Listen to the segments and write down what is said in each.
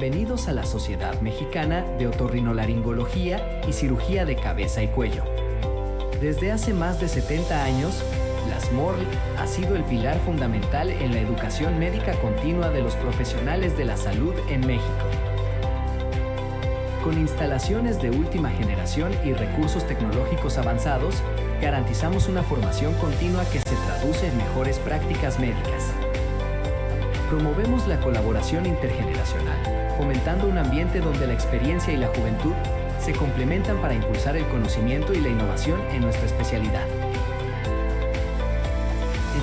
Bienvenidos a la Sociedad Mexicana de Otorrinolaringología y Cirugía de Cabeza y Cuello. Desde hace más de 70 años, la SMORL ha sido el pilar fundamental en la educación médica continua de los profesionales de la salud en México. Con instalaciones de última generación y recursos tecnológicos avanzados, garantizamos una formación continua que se traduce en mejores prácticas médicas. Promovemos la colaboración intergeneracional, fomentando un ambiente donde la experiencia y la juventud se complementan para impulsar el conocimiento y la innovación en nuestra especialidad.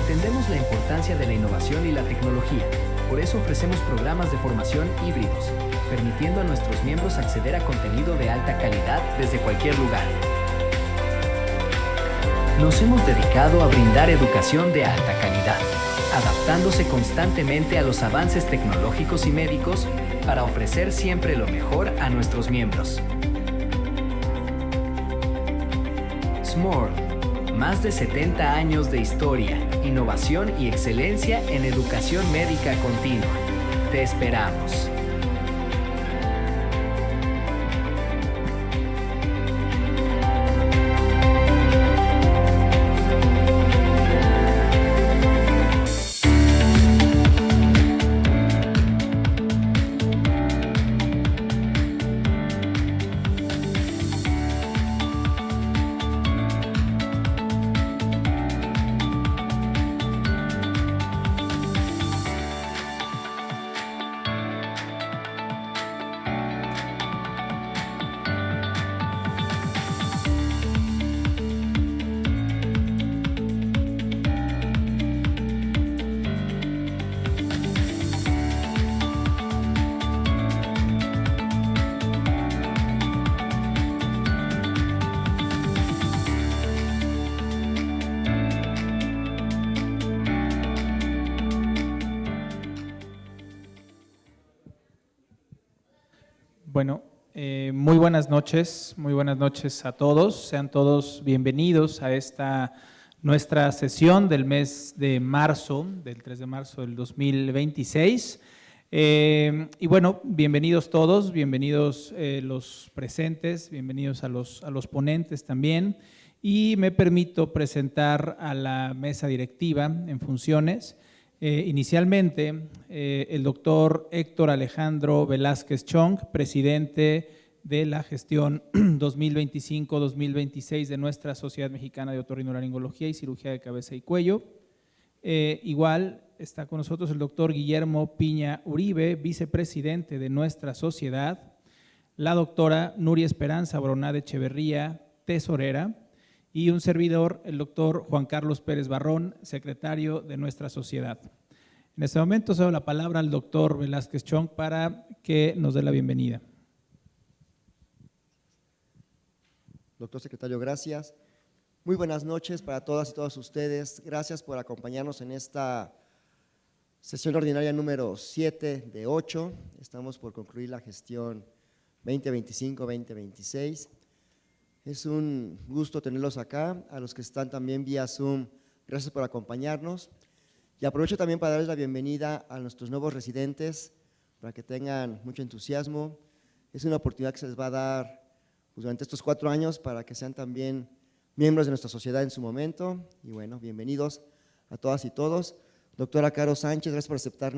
Entendemos la importancia de la innovación y la tecnología, por eso ofrecemos programas de formación híbridos, permitiendo a nuestros miembros acceder a contenido de alta calidad desde cualquier lugar. Nos hemos dedicado a brindar educación de alta calidad, adaptándose constantemente a los avances tecnológicos y médicos para ofrecer siempre lo mejor a nuestros miembros. SMORL, más de 70 años de historia, innovación y excelencia en educación médica continua. Te esperamos. Bueno, muy buenas noches a todos. Sean todos bienvenidos a esta nuestra sesión del mes de marzo, del 3 de marzo del 2026. Y bueno, bienvenidos todos, bienvenidos los presentes, bienvenidos a los ponentes también. Y me permito presentar a la mesa directiva en funciones. Inicialmente, el doctor Héctor Alejandro Velázquez Chong, presidente de la gestión 2025-2026 de nuestra Sociedad Mexicana de Otorrinolaringología y Cirugía de Cabeza y Cuello. Igual está con nosotros el doctor Guillermo Piña Uribe, vicepresidente de nuestra sociedad, la doctora Nuria Esperanza Broná de Echeverría, tesorera, y un servidor, el doctor Juan Carlos Pérez Barrón, secretario de nuestra sociedad. En este momento cedo la palabra al doctor Velázquez Chong para que nos dé la bienvenida. Doctor secretario, gracias. Muy buenas noches para todas y todos ustedes. Gracias por acompañarnos en esta sesión ordinaria número 7 de 8. Estamos por concluir la gestión 2025-2026. Es un gusto tenerlos acá, a los que están también vía Zoom, gracias por acompañarnos. Y aprovecho también para darles la bienvenida a nuestros nuevos residentes, para que tengan mucho entusiasmo. Es una oportunidad que se les va a dar pues, durante estos 4 años para que sean también miembros de nuestra sociedad en su momento. Y bueno, bienvenidos a todas y todos. Doctora Caro Sánchez, gracias por aceptar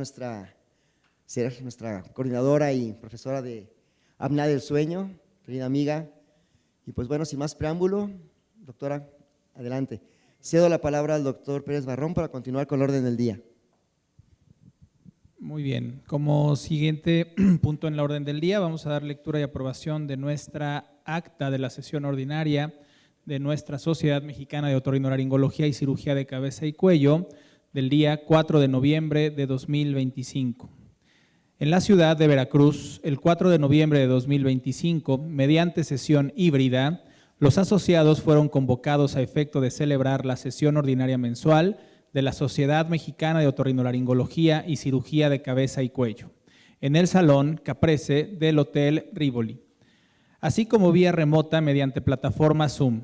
ser nuestra coordinadora y profesora de apnea del sueño, querida amiga. Y pues bueno, sin más preámbulo, doctora, adelante. Cedo la palabra al doctor Pérez Barrón para continuar con el orden del día. Muy bien, como siguiente punto en la orden del día vamos a dar lectura y aprobación de nuestra acta de la sesión ordinaria de nuestra Sociedad Mexicana de Otorrinolaringología y Cirugía de Cabeza y Cuello del día 4 de noviembre de 2025. En la ciudad de Veracruz, el 4 de noviembre de 2025, mediante sesión híbrida, los asociados fueron convocados a efecto de celebrar la sesión ordinaria mensual de la Sociedad Mexicana de Otorrinolaringología y Cirugía de Cabeza y Cuello, en el Salón Caprese del Hotel Rivoli, así como vía remota mediante plataforma Zoom.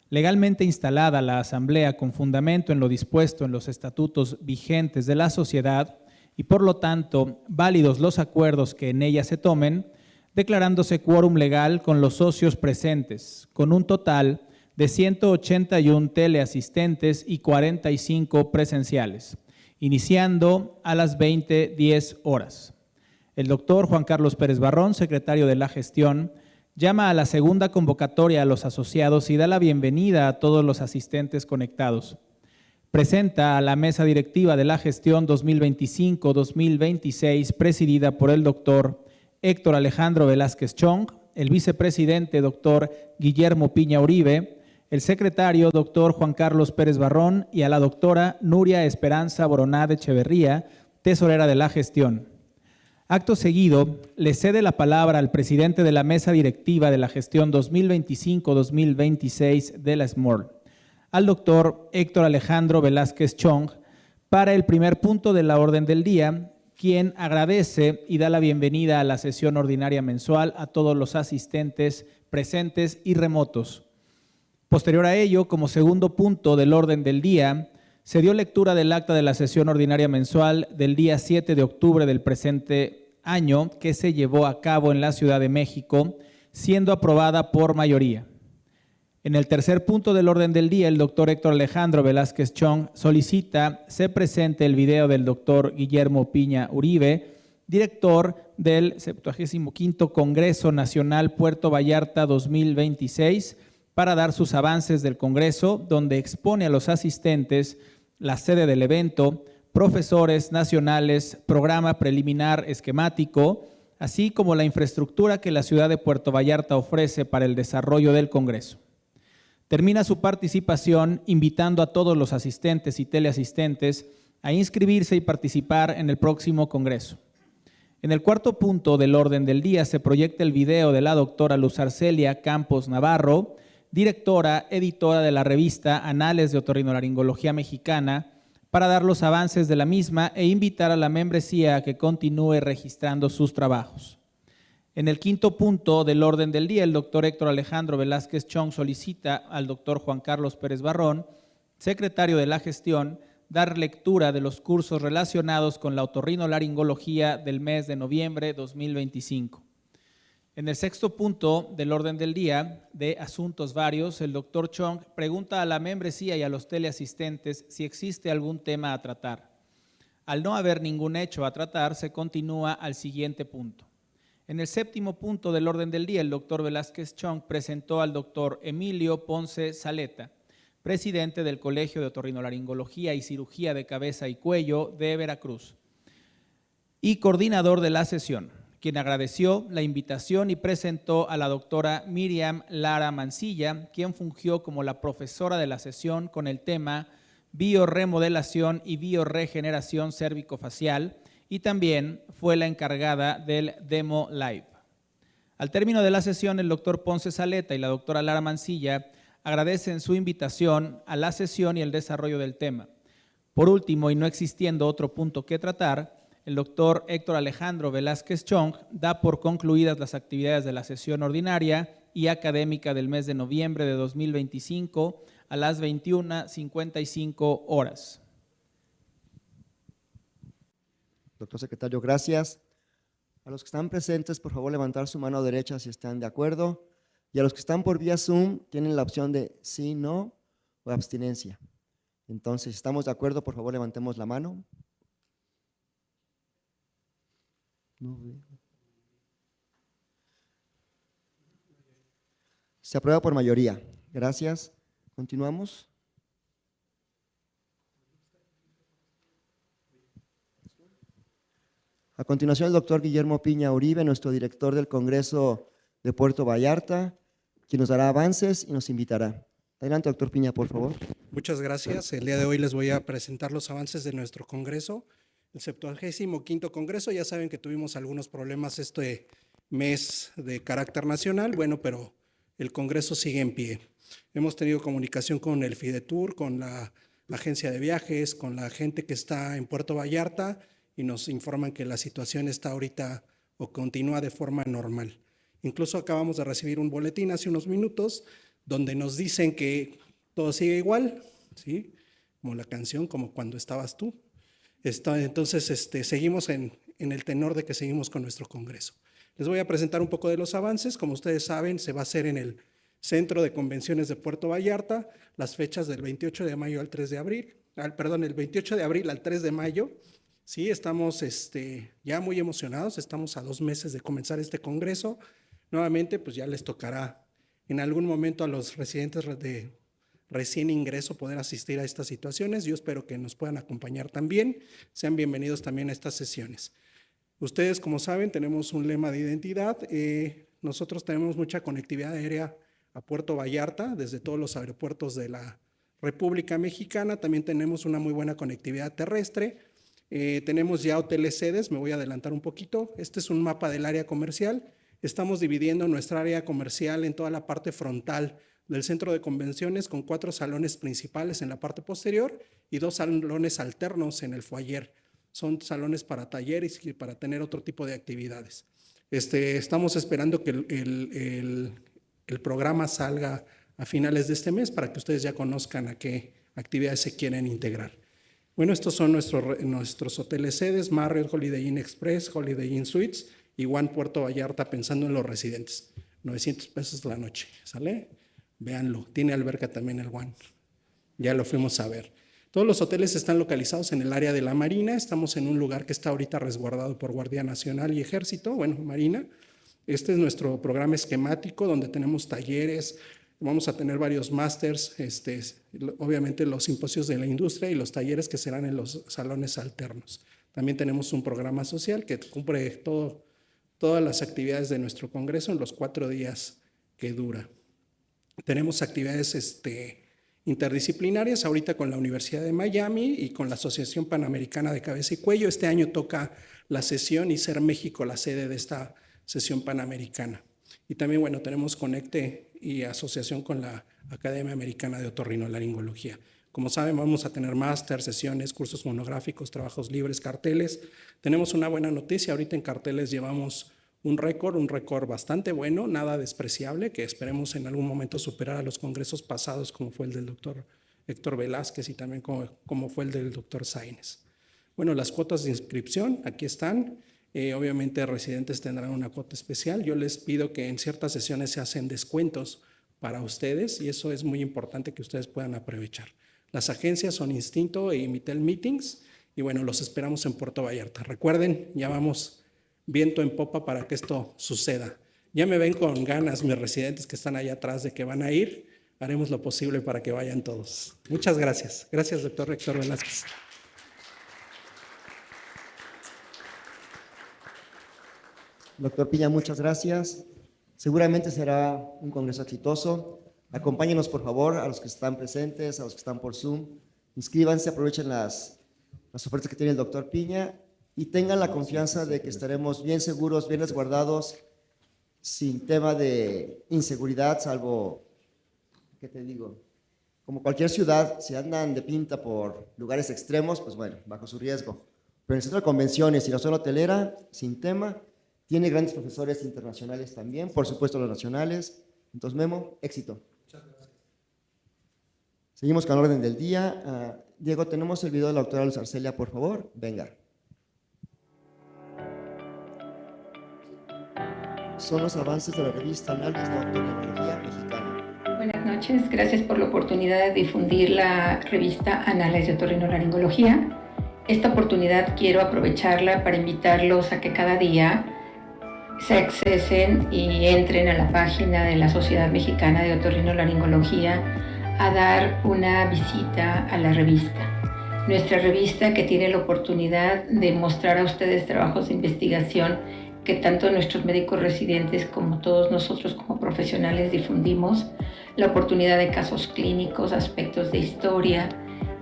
Legalmente instalada la asamblea con fundamento en lo dispuesto en los estatutos vigentes de la sociedad, y por lo tanto válidos los acuerdos que en ella se tomen, declarándose quórum legal con los socios presentes, con un total de 181 teleasistentes y 45 presenciales, iniciando a las 20:10 horas. El doctor Juan Carlos Pérez Barrón, secretario de la gestión, llama a la segunda convocatoria a los asociados y da la bienvenida a todos los asistentes conectados. Presenta a la mesa directiva de la gestión 2025-2026, presidida por el doctor Héctor Alejandro Velázquez Chong, el vicepresidente doctor Guillermo Piña Uribe, el secretario doctor Juan Carlos Pérez Barrón y a la doctora Nuria Esperanza Boroná de Echeverría, tesorera de la gestión. Acto seguido, le cede la palabra al presidente de la mesa directiva de la gestión 2025-2026 de la SMORL, al doctor Héctor Alejandro Velázquez Chong, para el primer punto de la orden del día, quien agradece y da la bienvenida a la sesión ordinaria mensual a todos los asistentes presentes y remotos. Posterior a ello, como segundo punto del orden del día, se dio lectura del acta de la sesión ordinaria mensual del día 7 de octubre del presente año, que se llevó a cabo en la Ciudad de México, siendo aprobada por mayoría. En el tercer punto del orden del día, el doctor Héctor Alejandro Velázquez Chong solicita se presente el video del doctor Guillermo Piña Uribe, director del 75º Congreso Nacional Puerto Vallarta 2026, para dar sus avances del Congreso, donde expone a los asistentes la sede del evento, profesores nacionales, programa preliminar esquemático, así como la infraestructura que la ciudad de Puerto Vallarta ofrece para el desarrollo del Congreso. Termina su participación invitando a todos los asistentes y teleasistentes a inscribirse y participar en el próximo Congreso. En el cuarto punto del orden del día se proyecta el video de la doctora Luz Arcelia Campos Navarro, directora, editora de la revista Anales de Otorrinolaringología Mexicana, para dar los avances de la misma e invitar a la membresía a que continúe registrando sus trabajos. En el quinto punto del orden del día, el doctor Héctor Alejandro Velázquez Chong solicita al doctor Juan Carlos Pérez Barrón, secretario de la gestión, dar lectura de los cursos relacionados con la otorrinolaringología del mes de noviembre de 2025. En el sexto punto del orden del día, de asuntos varios, el doctor Chong pregunta a la membresía y a los teleasistentes si existe algún tema a tratar. Al no haber ningún hecho a tratar, se continúa al siguiente punto. En el séptimo punto del orden del día, el doctor Velázquez Chong presentó al doctor Emilio Ponce Saleta, presidente del Colegio de Otorrinolaringología y Cirugía de Cabeza y Cuello de Veracruz, y coordinador de la sesión, quien agradeció la invitación y presentó a la doctora Miriam Lara Mancilla, quien fungió como la profesora de la sesión con el tema biorremodelación y biorregeneración cérvico-facial, y también fue la encargada del Demo Live. Al término de la sesión, el doctor Ponce Saleta y la doctora Lara Mancilla agradecen su invitación a la sesión y el desarrollo del tema. Por último, y no existiendo otro punto que tratar, el doctor Héctor Alejandro Velázquez Chong da por concluidas las actividades de la sesión ordinaria y académica del mes de noviembre de 2025 a las 21:55 horas. Doctor secretario, gracias. A los que están presentes, por favor, levantar su mano derecha si están de acuerdo. Y a los que están por vía Zoom, tienen la opción de sí, no o abstinencia. Entonces, si estamos de acuerdo, por favor, levantemos la mano. No veo. Se aprueba por mayoría. Gracias. Continuamos. A continuación, el doctor Guillermo Piña Uribe, nuestro director del Congreso de Puerto Vallarta, quien nos dará avances y nos invitará. Adelante, doctor Piña, por favor. Muchas gracias. El día de hoy les voy a presentar los avances de nuestro Congreso. El 75º Congreso, ya saben que tuvimos algunos problemas este mes de carácter nacional, bueno, pero el Congreso sigue en pie. Hemos tenido comunicación con el Fidetur, con la agencia de viajes, con la gente que está en Puerto Vallarta y nos informan que la situación está ahorita o continúa de forma normal. Incluso acabamos de recibir un boletín hace unos minutos donde nos dicen que todo sigue igual, ¿sí? Como la canción, como cuando estabas tú. Entonces, seguimos en el tenor de que seguimos con nuestro congreso. Les voy a presentar un poco de los avances. Como ustedes saben, se va a hacer en el Centro de Convenciones de Puerto Vallarta, las fechas del 28 de mayo al 3 de abril, el 28 de abril al 3 de mayo. Sí, estamos ya muy emocionados, estamos a 2 meses de comenzar este congreso. Nuevamente, pues ya les tocará en algún momento a los residentes de recién ingreso poder asistir a estas situaciones. Yo espero que nos puedan acompañar también. Sean bienvenidos también a estas sesiones. Ustedes, como saben, tenemos un lema de identidad. Nosotros tenemos mucha conectividad aérea a Puerto Vallarta, desde todos los aeropuertos de la República Mexicana. También tenemos una muy buena conectividad terrestre. Tenemos ya hoteles sedes, me voy a adelantar un poquito. Este es un mapa del área comercial. Estamos dividiendo nuestra área comercial en toda la parte frontal del centro de convenciones, con 4 salones principales en la parte posterior y 2 salones alternos en el foyer. Son salones para talleres y para tener otro tipo de actividades. Estamos esperando que el programa salga a finales de este mes para que ustedes ya conozcan a qué actividades se quieren integrar. Bueno, estos son nuestros hoteles sedes: Marriott, Holiday Inn Express, Holiday Inn Suites y One Puerto Vallarta, pensando en los residentes. 900 pesos la noche, ¿sale? Véanlo, tiene alberca también el One, ya lo fuimos a ver. Todos los hoteles están localizados en el área de la Marina. Estamos en un lugar que está ahorita resguardado por Guardia Nacional y Ejército, Marina. Este es nuestro programa esquemático, donde tenemos talleres, vamos a tener varios másters, obviamente los simposios de la industria y los talleres que serán en los salones alternos. También tenemos un programa social que cubre todas las actividades de nuestro congreso en los 4 días que dura. Tenemos actividades interdisciplinarias ahorita con la Universidad de Miami y con la Asociación Panamericana de Cabeza y Cuello. Este año toca la sesión y ser México la sede de esta sesión panamericana. Y también, tenemos Conecte y asociación con la Academia Americana de Otorrinolaringología. Como saben, vamos a tener máster, sesiones, cursos monográficos, trabajos libres, carteles. Tenemos una buena noticia: ahorita en carteles llevamos un récord bastante bueno, nada despreciable, que esperemos en algún momento superar a los congresos pasados, como fue el del doctor Héctor Velázquez y también como fue el del doctor Sáenz. Bueno, las cuotas de inscripción, aquí están. Obviamente residentes tendrán una cuota especial. Yo les pido que en ciertas sesiones se hacen descuentos para ustedes y eso es muy importante que ustedes puedan aprovechar. Las agencias son Instinto e Imitel Meetings y los esperamos en Puerto Vallarta. Recuerden, ya vamos viento en popa para que esto suceda. Ya me ven con ganas mis residentes que están allá atrás de que van a ir. Haremos lo posible para que vayan todos. Muchas gracias. Gracias, doctor Héctor Velázquez. Doctor Piña, muchas gracias. Seguramente será un congreso exitoso. Acompáñenos, por favor, a los que están presentes, a los que están por Zoom. Inscríbanse, aprovechen las ofertas que tiene el doctor Piña y tengan la confianza de que estaremos bien seguros, bien resguardados, sin tema de inseguridad, salvo, ¿qué te digo? Como cualquier ciudad, si andan de pinta por lugares extremos, pues bajo su riesgo. Pero en el centro de convenciones y la zona hotelera, sin tema. Tiene grandes profesores internacionales también, por supuesto los nacionales. Entonces, Memo, éxito. Muchas gracias. Seguimos con el orden del día. Diego, tenemos el video de la doctora Luz Arcelia, por favor. Venga. Son los avances de la revista Análisis de Otorrinolaringología Mexicana. Buenas noches, gracias por la oportunidad de difundir la revista Análisis de Otorrinolaringología. Esta oportunidad quiero aprovecharla para invitarlos a que cada día se accesen y entren a la página de la Sociedad Mexicana de Otorrinolaringología a dar una visita a la revista. Nuestra revista, que tiene la oportunidad de mostrar a ustedes trabajos de investigación que tanto nuestros médicos residentes como todos nosotros como profesionales difundimos, la oportunidad de casos clínicos, aspectos de historia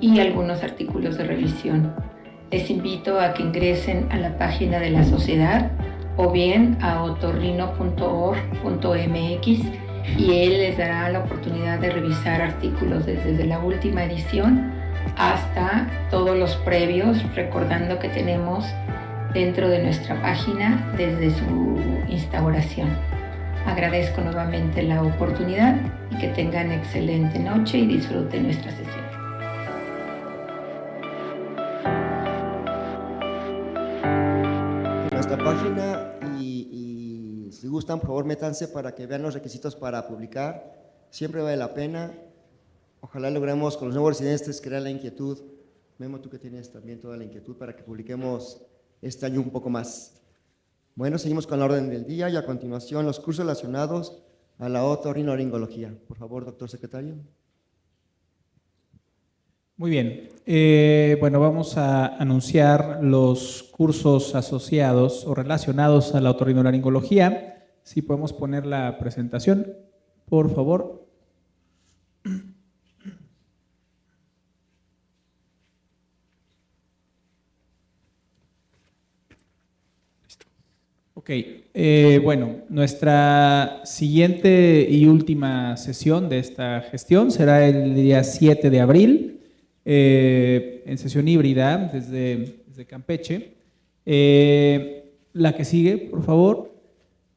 y algunos artículos de revisión. Les invito a que ingresen a la página de la sociedad o bien a otorrino.org.mx y él les dará la oportunidad de revisar artículos desde la última edición hasta todos los previos, recordando que tenemos dentro de nuestra página desde su instauración. Agradezco nuevamente la oportunidad y que tengan excelente noche y disfruten nuestra sesión. gustan, por favor, métanse para que vean los requisitos para publicar. Siempre vale la pena. Ojalá logremos con los nuevos residentes crear la inquietud. Memo, tú que tienes también toda la inquietud para que publiquemos este año un poco más. Bueno, seguimos con la orden del día y a continuación los cursos relacionados a la otorrinolaringología. Por favor, doctor secretario. Muy bien. Bueno, vamos a anunciar los cursos asociados o relacionados a la otorrinolaringología. Si podemos poner la presentación, por favor. Ok, bueno, nuestra siguiente y última sesión de esta gestión será el día 7 de abril, en sesión híbrida desde Campeche. La que sigue, por favor.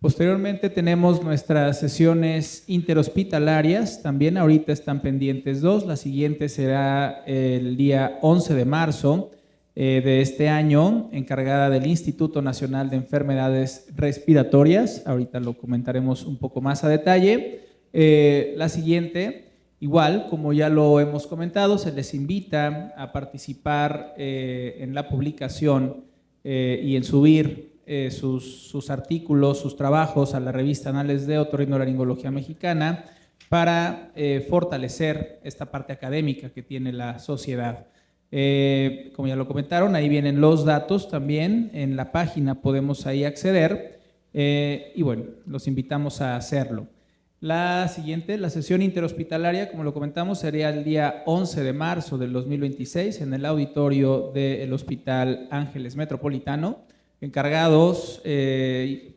Posteriormente tenemos nuestras sesiones interhospitalarias, también ahorita están pendientes 2, la siguiente será el día 11 de marzo, de este año, encargada del Instituto Nacional de Enfermedades Respiratorias. Ahorita lo comentaremos un poco más a detalle. La siguiente, igual, como ya lo hemos comentado, se les invita a participar en la publicación y en subir sus artículos, sus trabajos a la revista Anales de Otorrinolaringología Mexicana para fortalecer esta parte académica que tiene la sociedad. Como ya lo comentaron, ahí vienen los datos también, en la página podemos ahí acceder y bueno, los invitamos a hacerlo. La siguiente, la sesión interhospitalaria, como lo comentamos, sería el día 11 de marzo del 2026 en el auditorio del Hospital Ángeles Metropolitano, encargados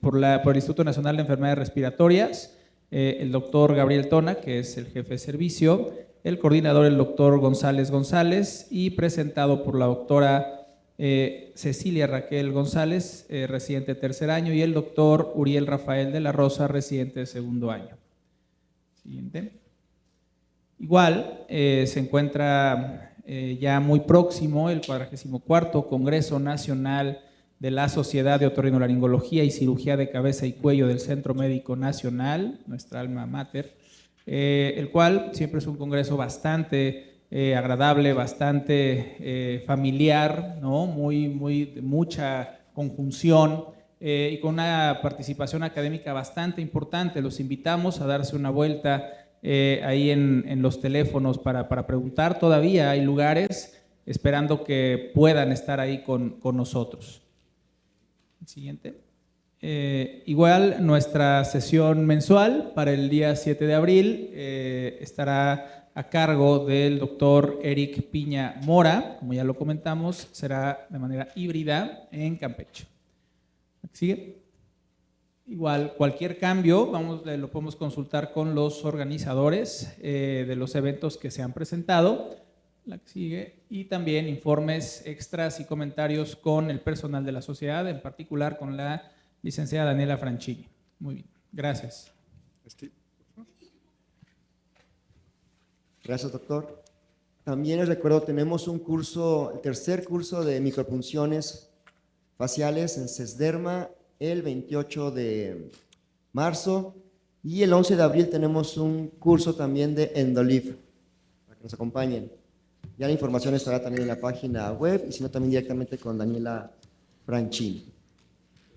por el Instituto Nacional de Enfermedades Respiratorias, el doctor Gabriel Tona, que es el jefe de servicio, el coordinador, el doctor González González, y presentado por la doctora Cecilia Raquel González, residente de tercer año, y el doctor Uriel Rafael de la Rosa, residente de segundo año. Siguiente. Igual se encuentra ya muy próximo el 44º Congreso Nacional de la Sociedad de Otorrinolaringología y Cirugía de Cabeza y Cuello del Centro Médico Nacional, nuestra alma mater, el cual siempre es un congreso bastante agradable, bastante familiar, ¿no? De mucha conjunción y con una participación académica bastante importante. Los invitamos a darse una vuelta ahí en los teléfonos para preguntar. Todavía hay lugares, esperando que puedan estar ahí con nosotros. Siguiente. Igual nuestra sesión mensual para el día 7 de abril estará a cargo del doctor Eric Piña Mora, como ya lo comentamos, será de manera híbrida en Campeche. ¿Sigue? Igual cualquier cambio lo podemos consultar con los organizadores de los eventos que se han presentado. La que sigue, y también informes extras y comentarios con el personal de la sociedad, en particular con la licenciada Daniela Franchini. Muy bien, gracias. Gracias, doctor. También les recuerdo, tenemos un curso, el tercer curso de micropunciones faciales en Sesderma el 28 de marzo, y el 11 de abril tenemos un curso también de Endolive, para que nos acompañen. Ya la información estará también en la página web y si no también directamente con Daniela Franchini.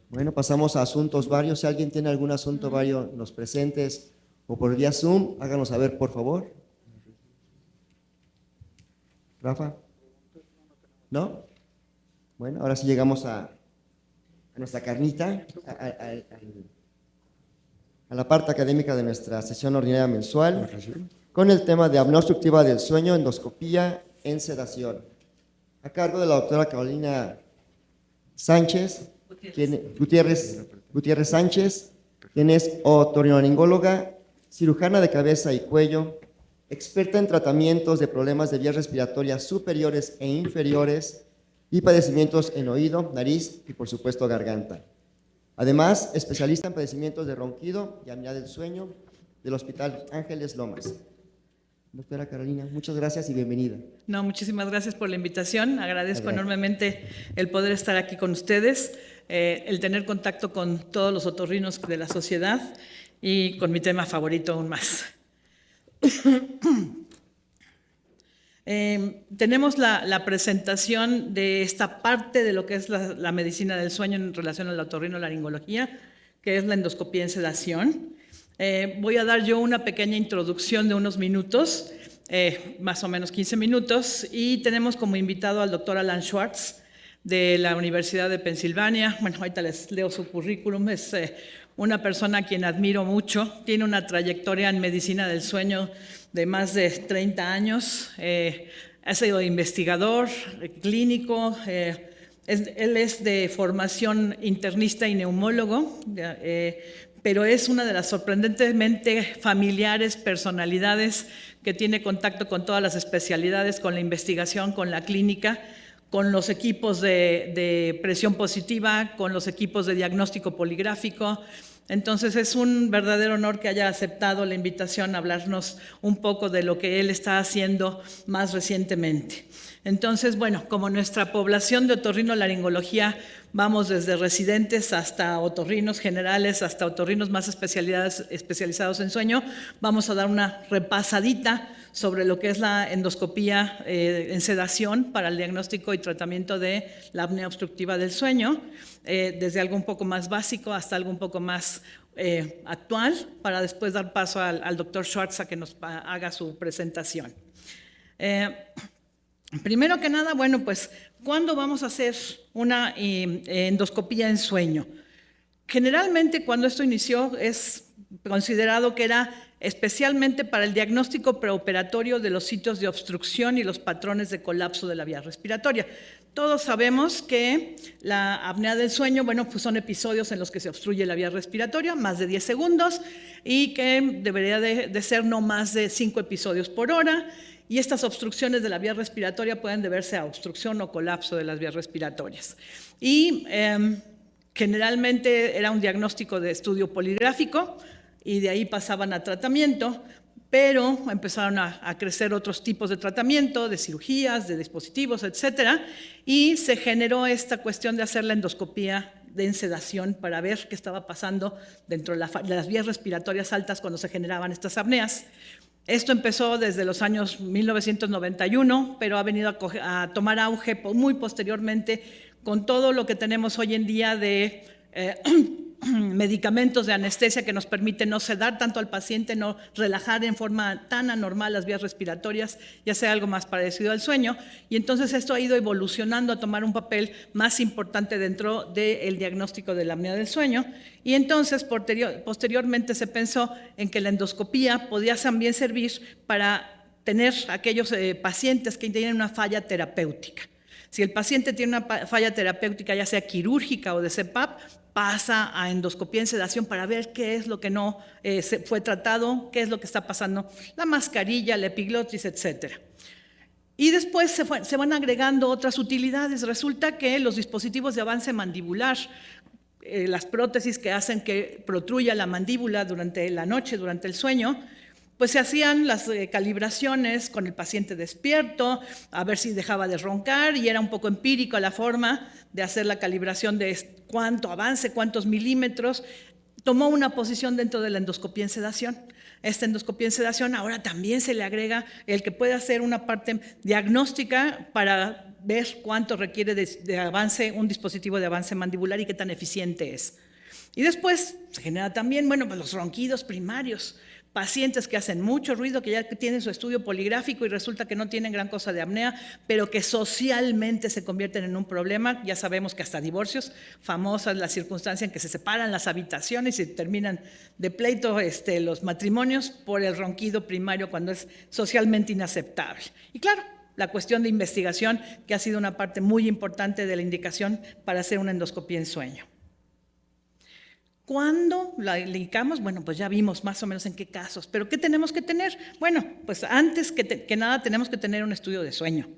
Bueno, pasamos a asuntos varios. Si alguien tiene algún asunto vario, los presentes o por vía Zoom, háganos saber, por favor. Rafa. ¿No? Bueno, ahora sí llegamos a nuestra carnita, a la parte académica de nuestra sesión ordinaria mensual, con el tema de apnea obstructiva del sueño, endoscopía en sedación, a cargo de la doctora Carolina Sánchez, Gutiérrez Sánchez, quien es otorrinolaringóloga, cirujana de cabeza y cuello, experta en tratamientos de problemas de vías respiratorias superiores e inferiores y padecimientos en oído, nariz y por supuesto garganta. Además, especialista en padecimientos de ronquido y apnea del sueño del Hospital Ángeles Lomas. Doctora Carolina, muchas gracias y bienvenida. No, muchísimas gracias por la invitación. Agradezco enormemente el poder estar aquí con ustedes. el tener contacto con todos los otorrinos de la sociedad y con mi tema favorito aún más. Tenemos la presentación de esta parte de lo que es la medicina del sueño en relación a la otorrinolaringología, que es la endoscopía en sedación. Voy a dar yo una pequeña introducción de unos minutos, más o menos 15 minutos, y tenemos como invitado al doctor Alan Schwartz de la Universidad de Pensilvania. Bueno, ahorita les leo su currículum. Es una persona a quien admiro mucho, tiene una trayectoria en medicina del sueño de más de 30 años, ha sido investigador, clínico, él es de formación internista y neumólogo, pero es una de las sorprendentemente familiares personalidades que tiene contacto con todas las especialidades, con la investigación, con la clínica, con los equipos de presión positiva, con los equipos de diagnóstico poligráfico. Entonces es un verdadero honor que haya aceptado la invitación a hablarnos un poco de lo que él está haciendo más recientemente. Entonces, bueno, como nuestra población de otorrinolaringología vamos desde residentes hasta otorrinos generales, hasta otorrinos más especializados en sueño, vamos a dar una repasadita sobre lo que es la endoscopía en sedación para el diagnóstico y tratamiento de la apnea obstructiva del sueño, desde algo un poco más básico hasta algo un poco más actual, para después dar paso al doctor Schwartz a que nos haga su presentación. Primero que nada, bueno, pues, ¿cuándo vamos a hacer una endoscopía en sueño? Generalmente, cuando esto inició, es considerado que era especialmente para el diagnóstico preoperatorio de los sitios de obstrucción y los patrones de colapso de la vía respiratoria. Todos sabemos que la apnea del sueño, bueno, pues son episodios en los que se obstruye la vía respiratoria, más de 10 segundos, y que debería de ser no más de 5 episodios por hora. Y estas obstrucciones de la vía respiratoria pueden deberse a obstrucción o colapso de las vías respiratorias. Y generalmente era un diagnóstico de estudio poligráfico y de ahí pasaban a tratamiento, pero empezaron a crecer otros tipos de tratamiento, de cirugías, de dispositivos, etcétera, y se generó esta cuestión de hacer la endoscopía de sedación para ver qué estaba pasando dentro de las vías respiratorias altas cuando se generaban estas apneas. Esto empezó desde los años 1991, pero ha venido a tomar auge muy posteriormente con todo lo que tenemos hoy en día de medicamentos de anestesia que nos permiten no sedar tanto al paciente, no relajar en forma tan anormal las vías respiratorias, ya sea algo más parecido al sueño. Y entonces esto ha ido evolucionando a tomar un papel más importante dentro del diagnóstico de la apnea del sueño. Y entonces posteriormente se pensó en que la endoscopía podía también servir para tener aquellos pacientes que tienen una falla terapéutica. Si el paciente tiene una falla terapéutica, ya sea quirúrgica o de CPAP, pasa a endoscopía en sedación para ver qué es lo que no fue tratado, qué es lo que está pasando, la mascarilla, la epiglotis, etc. Y después se van agregando otras utilidades. Resulta que los dispositivos de avance mandibular, las prótesis que hacen que protruya la mandíbula durante la noche, durante el sueño, pues se hacían las calibraciones con el paciente despierto, a ver si dejaba de roncar, y era un poco empírico la forma de hacer la calibración de cuánto avance, cuántos milímetros. Tomó una posición dentro de la endoscopía en sedación. Esta endoscopía en sedación ahora también se le agrega el que puede hacer una parte diagnóstica para ver cuánto requiere de avance un dispositivo de avance mandibular y qué tan eficiente es. Y después se genera también, bueno, pues los ronquidos primarios. Pacientes que hacen mucho ruido, que ya tienen su estudio poligráfico y resulta que no tienen gran cosa de apnea, pero que socialmente se convierten en un problema. Ya sabemos que hasta divorcios, famosa es la circunstancia en que se separan las habitaciones y terminan de pleito los matrimonios por el ronquido primario cuando es socialmente inaceptable. Y claro, la cuestión de investigación, que ha sido una parte muy importante de la indicación para hacer una endoscopía en sueño. ¿Cuándo la indicamos? Bueno, pues ya vimos más o menos en qué casos. ¿Pero qué tenemos que tener? Bueno, pues antes que nada tenemos que tener un estudio de sueño.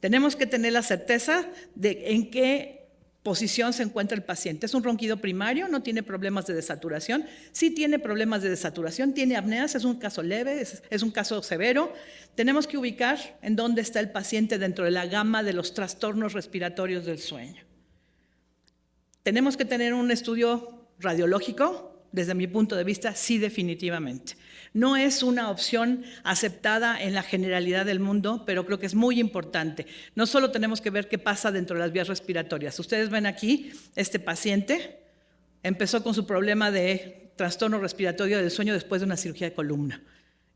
Tenemos que tener la certeza de en qué posición se encuentra el paciente. ¿Es un ronquido primario? ¿No tiene problemas de desaturación? Sí tiene problemas de desaturación, tiene apneas, es un caso leve, es un caso severo. Tenemos que ubicar en dónde está el paciente dentro de la gama de los trastornos respiratorios del sueño. ¿Tenemos que tener un estudio radiológico? Desde mi punto de vista, sí, definitivamente. No es una opción aceptada en la generalidad del mundo, pero creo que es muy importante. No solo tenemos que ver qué pasa dentro de las vías respiratorias. Ustedes ven aquí, este paciente empezó con su problema de trastorno respiratorio del sueño después de una cirugía de columna.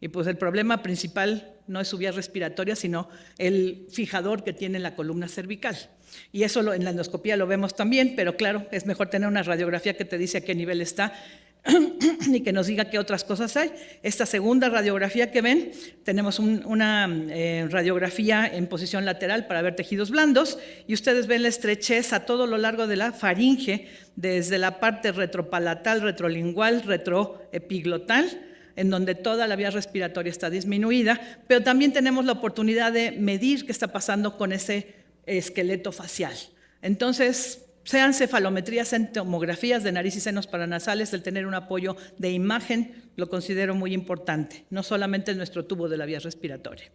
Y pues el problema principal no es su vía respiratoria, sino el fijador que tiene en la columna cervical. Y eso en la endoscopía lo vemos también, pero claro, es mejor tener una radiografía que te dice a qué nivel está y que nos diga qué otras cosas hay. Esta segunda radiografía que ven, tenemos una radiografía en posición lateral para ver tejidos blandos y ustedes ven la estrechez a todo lo largo de la faringe, desde la parte retropalatal, retrolingual, retroepiglotal, en donde toda la vía respiratoria está disminuida, pero también tenemos la oportunidad de medir qué está pasando con ese esqueleto facial. Entonces, sean cefalometrías en tomografías de nariz y senos paranasales, el tener un apoyo de imagen lo considero muy importante, no solamente en nuestro tubo de la vía respiratoria.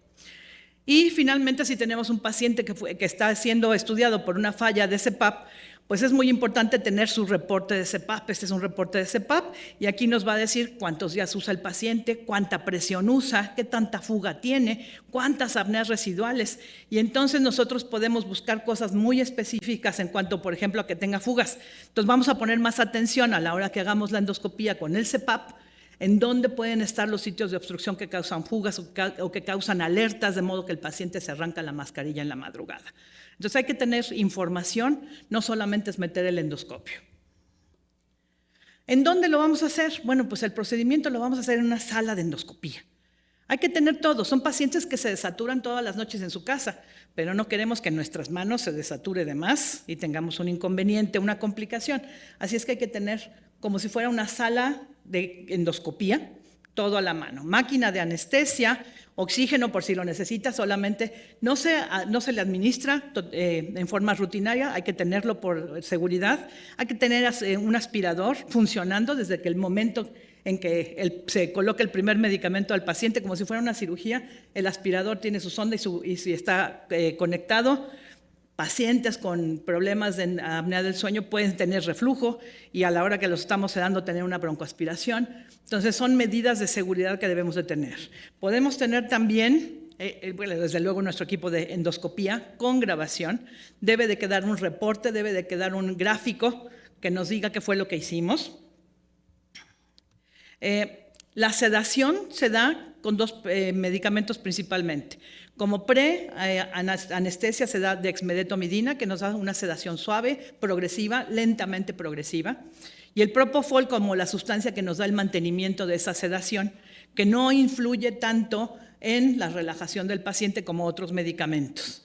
Y finalmente, si tenemos un paciente que está siendo estudiado por una falla de CPAP, pues es muy importante tener su reporte de CPAP. Este es un reporte de CPAP y aquí nos va a decir cuántos días usa el paciente, cuánta presión usa, qué tanta fuga tiene, cuántas apneas residuales. Y entonces nosotros podemos buscar cosas muy específicas en cuanto, por ejemplo, a que tenga fugas. Entonces vamos a poner más atención a la hora que hagamos la endoscopía con el CPAP, en dónde pueden estar los sitios de obstrucción que causan fugas o que causan alertas, de modo que el paciente se arranca la mascarilla en la madrugada. Entonces hay que tener información, no solamente es meter el endoscopio. ¿En dónde lo vamos a hacer? Bueno, pues el procedimiento lo vamos a hacer en una sala de endoscopía. Hay que tener todo. Son pacientes que se desaturan todas las noches en su casa, pero no queremos que en nuestras manos se desature de más y tengamos un inconveniente, una complicación. Así es que hay que tener como si fuera una sala de endoscopía, todo a la mano. Máquina de anestesia, oxígeno por si lo necesita, solamente no se le administra en forma rutinaria, hay que tenerlo por seguridad, hay que tener un aspirador funcionando desde que el momento en que se coloca el primer medicamento al paciente, como si fuera una cirugía, el aspirador tiene su sonda y si está conectado. Pacientes con problemas de apnea del sueño pueden tener reflujo y a la hora que los estamos sedando tener una broncoaspiración. Entonces son medidas de seguridad que debemos de tener. Podemos tener también, bueno, desde luego nuestro equipo de endoscopía con grabación, debe de quedar un reporte, debe de quedar un gráfico que nos diga qué fue lo que hicimos. La sedación se da con dos medicamentos principalmente. Como pre-anestesia se da dexmedetomidina, que nos da una sedación suave, progresiva, lentamente progresiva. Y el propofol como la sustancia que nos da el mantenimiento de esa sedación, que no influye tanto en la relajación del paciente como otros medicamentos.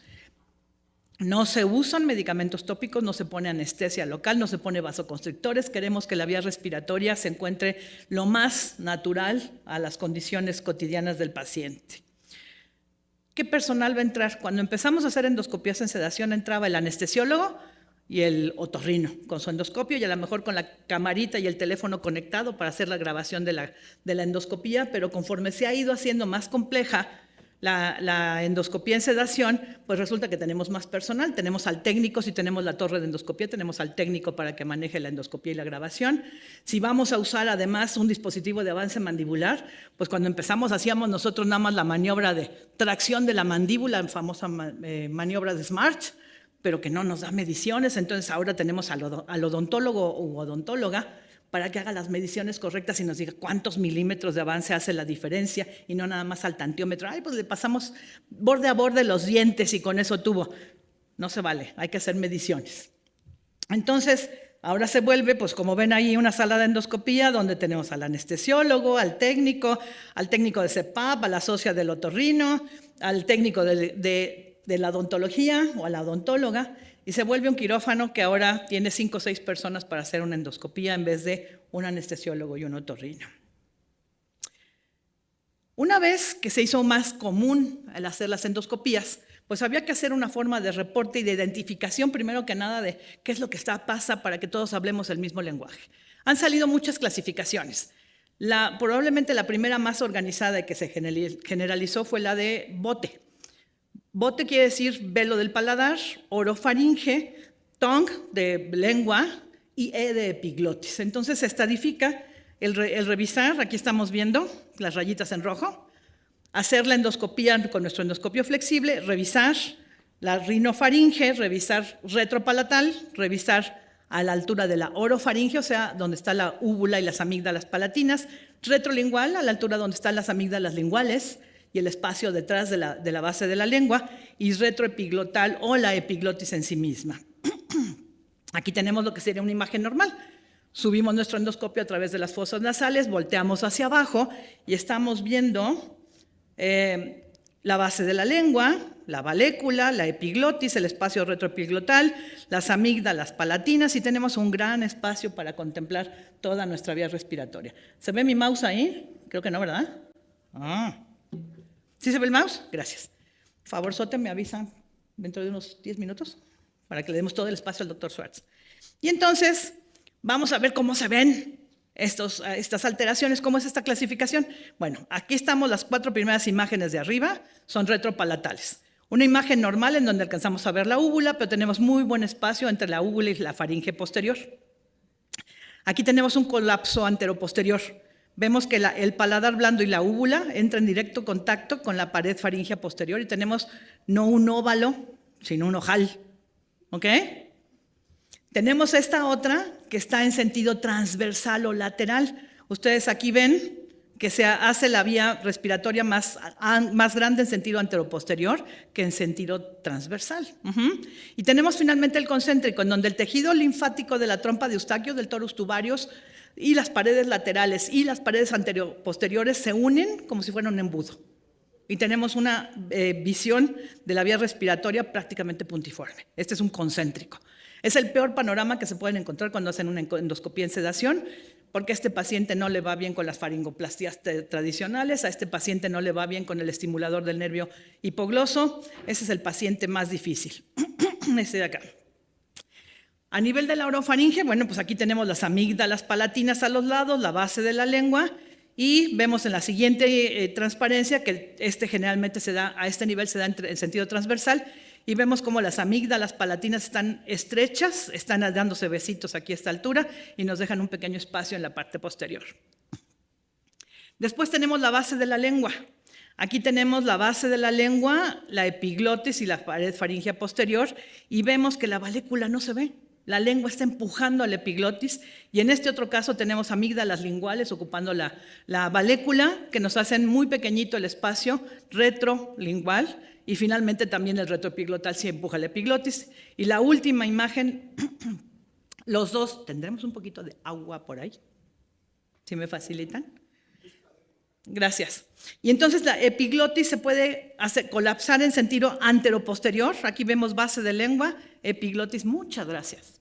No se usan medicamentos tópicos, no se pone anestesia local, no se pone vasoconstrictores. Queremos que la vía respiratoria se encuentre lo más natural a las condiciones cotidianas del paciente. ¿Qué personal va a entrar? Cuando empezamos a hacer endoscopías en sedación entraba el anestesiólogo y el otorrino con su endoscopio y a lo mejor con la camarita y el teléfono conectado para hacer la grabación de la endoscopía, pero conforme se ha ido haciendo más compleja la endoscopía en sedación, pues resulta que tenemos más personal, tenemos al técnico, si tenemos la torre de endoscopía, tenemos al técnico para que maneje la endoscopía y la grabación. Si vamos a usar además un dispositivo de avance mandibular, pues cuando empezamos hacíamos nosotros nada más la maniobra de tracción de la mandíbula, la famosa maniobra de SMART, pero que no nos da mediciones, entonces ahora tenemos al odontólogo u odontóloga para que haga las mediciones correctas y nos diga cuántos milímetros de avance hace la diferencia y no nada más al tantiómetro. Ay, pues le pasamos borde a borde los dientes y con eso tuvo. No se vale, hay que hacer mediciones. Entonces, ahora se vuelve, pues como ven ahí, una sala de endoscopía donde tenemos al anestesiólogo, al técnico de CPAP, a la socia del otorrino, al técnico de la odontología o a la odontóloga, y se vuelve un quirófano que ahora tiene 5 o 6 personas para hacer una endoscopía en vez de un anestesiólogo y un otorrino. Una vez que se hizo más común el hacer las endoscopías, pues había que hacer una forma de reporte y de identificación, primero que nada, de qué es lo que pasa para que todos hablemos el mismo lenguaje. Han salido muchas clasificaciones. Probablemente la primera más organizada y que se generalizó fue la de bote. Bote quiere decir velo del paladar, orofaringe, tongue de lengua y E de epiglotis. Entonces se estadifica el revisar, aquí estamos viendo las rayitas en rojo, hacer la endoscopía con nuestro endoscopio flexible, revisar la rinofaringe, revisar retropalatal, revisar a la altura de la orofaringe, o sea, donde está la úvula y las amígdalas palatinas, retrolingual, a la altura donde están las amígdalas linguales y el espacio detrás de la base de la lengua, y retroepiglotal o la epiglotis en sí misma. Aquí tenemos lo que sería una imagen normal. Subimos nuestro endoscopio a través de las fosas nasales, volteamos hacia abajo y estamos viendo la base de la lengua, la valécula, la epiglotis, el espacio retroepiglotal, las amígdalas palatinas, y tenemos un gran espacio para contemplar toda nuestra vía respiratoria. ¿Se ve mi mouse ahí? Creo que no, ¿verdad? ¿Sí se ve el mouse? Gracias. Por favor, Sote, me avisa dentro de unos 10 minutos para que le demos todo el espacio al doctor Schwartz. Y entonces, vamos a ver cómo se ven estas alteraciones, cómo es esta clasificación. Bueno, aquí estamos, las 4 primeras imágenes de arriba son retropalatales. Una imagen normal en donde alcanzamos a ver la úvula, pero tenemos muy buen espacio entre la úvula y la faringe posterior. Aquí tenemos un colapso anteroposterior. Vemos que el paladar blando y la úvula entran en directo contacto con la pared faríngea posterior y tenemos no un óvalo, sino un ojal. ¿Ok? Tenemos esta otra que está en sentido transversal o lateral. Ustedes aquí ven que se hace la vía respiratoria más grande en sentido anteroposterior que en sentido transversal. Y tenemos finalmente el concéntrico, en donde el tejido linfático de la trompa de Eustaquio, del torus tubarius, y las paredes laterales y las paredes anteroposteriores se unen como si fuera un embudo. Y tenemos una visión de la vía respiratoria prácticamente puntiforme. Este es un concéntrico. Es el peor panorama que se pueden encontrar cuando hacen una endoscopía en sedación, porque a este paciente no le va bien con las faringoplastías tradicionales, a este paciente no le va bien con el estimulador del nervio hipogloso. Ese es el paciente más difícil. Este de acá. A nivel de la orofaringe, bueno, pues aquí tenemos las amígdalas palatinas a los lados, la base de la lengua, y vemos en la siguiente transparencia que generalmente se da, a este nivel se da en sentido transversal, y vemos como las amígdalas palatinas están estrechas, están dándose besitos aquí a esta altura y nos dejan un pequeño espacio en la parte posterior. Después tenemos la base de la lengua. Aquí tenemos la base de la lengua, la epiglotis y la pared faríngea posterior, y vemos que la valécula no se ve. La lengua está empujando a la epiglotis, y en este otro caso tenemos amígdalas linguales ocupando la valécula, que nos hacen muy pequeñito el espacio retrolingual, y finalmente también el retroepiglotal sí empuja la epiglotis. Y la última imagen, los dos, ¿tendremos un poquito de agua por ahí? ¿Sí me facilitan? Gracias. Y entonces la epiglotis se puede colapsar en sentido anteroposterior. Aquí vemos base de lengua, epiglotis, muchas gracias.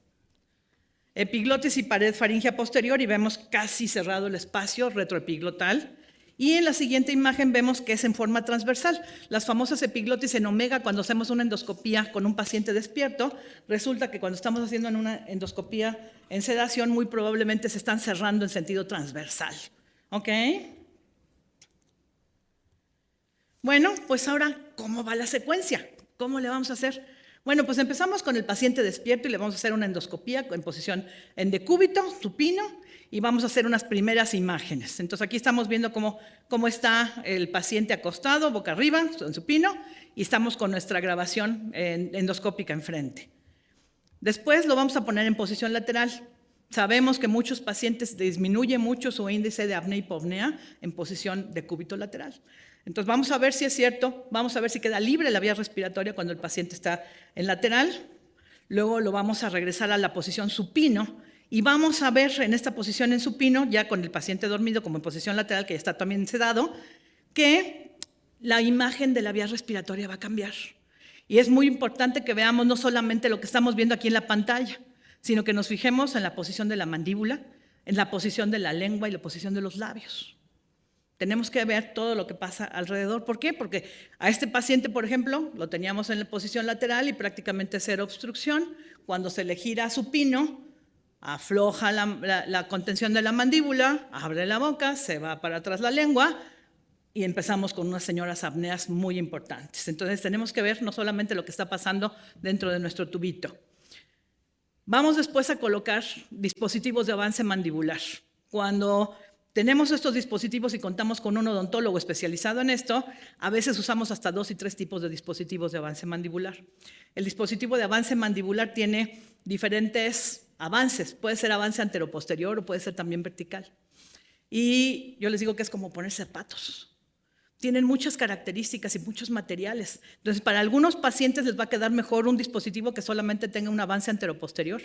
Epiglotis y pared faríngea posterior, y vemos casi cerrado el espacio retroepiglotal. Y en la siguiente imagen vemos que es en forma transversal. Las famosas epiglotis en omega, cuando hacemos una endoscopía con un paciente despierto, resulta que cuando estamos haciendo una endoscopía en sedación, muy probablemente se están cerrando en sentido transversal. ¿Ok? Bueno, pues ahora, ¿cómo va la secuencia? ¿Cómo le vamos a hacer? Bueno, pues empezamos con el paciente despierto y le vamos a hacer una endoscopía en posición en decúbito, supino, y vamos a hacer unas primeras imágenes. Entonces aquí estamos viendo cómo está el paciente acostado, boca arriba, en supino, y estamos con nuestra grabación endoscópica enfrente. Después lo vamos a poner en posición lateral. Sabemos que muchos pacientes disminuye mucho su índice de apnea y hipopnea en posición de cúbito lateral. Entonces vamos a ver si es cierto, vamos a ver si queda libre la vía respiratoria cuando el paciente está en lateral. Luego lo vamos a regresar a la posición supino y vamos a ver en esta posición en supino, ya con el paciente dormido como en posición lateral, que ya está también sedado, que la imagen de la vía respiratoria va a cambiar. Y es muy importante que veamos no solamente lo que estamos viendo aquí en la pantalla, sino que nos fijemos en la posición de la mandíbula, en la posición de la lengua y la posición de los labios. Tenemos que ver todo lo que pasa alrededor. ¿Por qué? Porque a este paciente, por ejemplo, lo teníamos en la posición lateral y prácticamente cero obstrucción. Cuando se le gira a supino, afloja la contención de la mandíbula, abre la boca, se va para atrás la lengua y empezamos con unas señoras apneas muy importantes. Entonces tenemos que ver no solamente lo que está pasando dentro de nuestro tubito. Vamos después a colocar dispositivos de avance mandibular. Cuando tenemos estos dispositivos y contamos con un odontólogo especializado en esto, a veces usamos hasta 2 y 3 tipos de dispositivos de avance mandibular. El dispositivo de avance mandibular tiene diferentes avances. Puede ser avance anteroposterior o puede ser también vertical. Y yo les digo que es como poner zapatos. Tienen muchas características y muchos materiales. Entonces, para algunos pacientes les va a quedar mejor un dispositivo que solamente tenga un avance anteroposterior.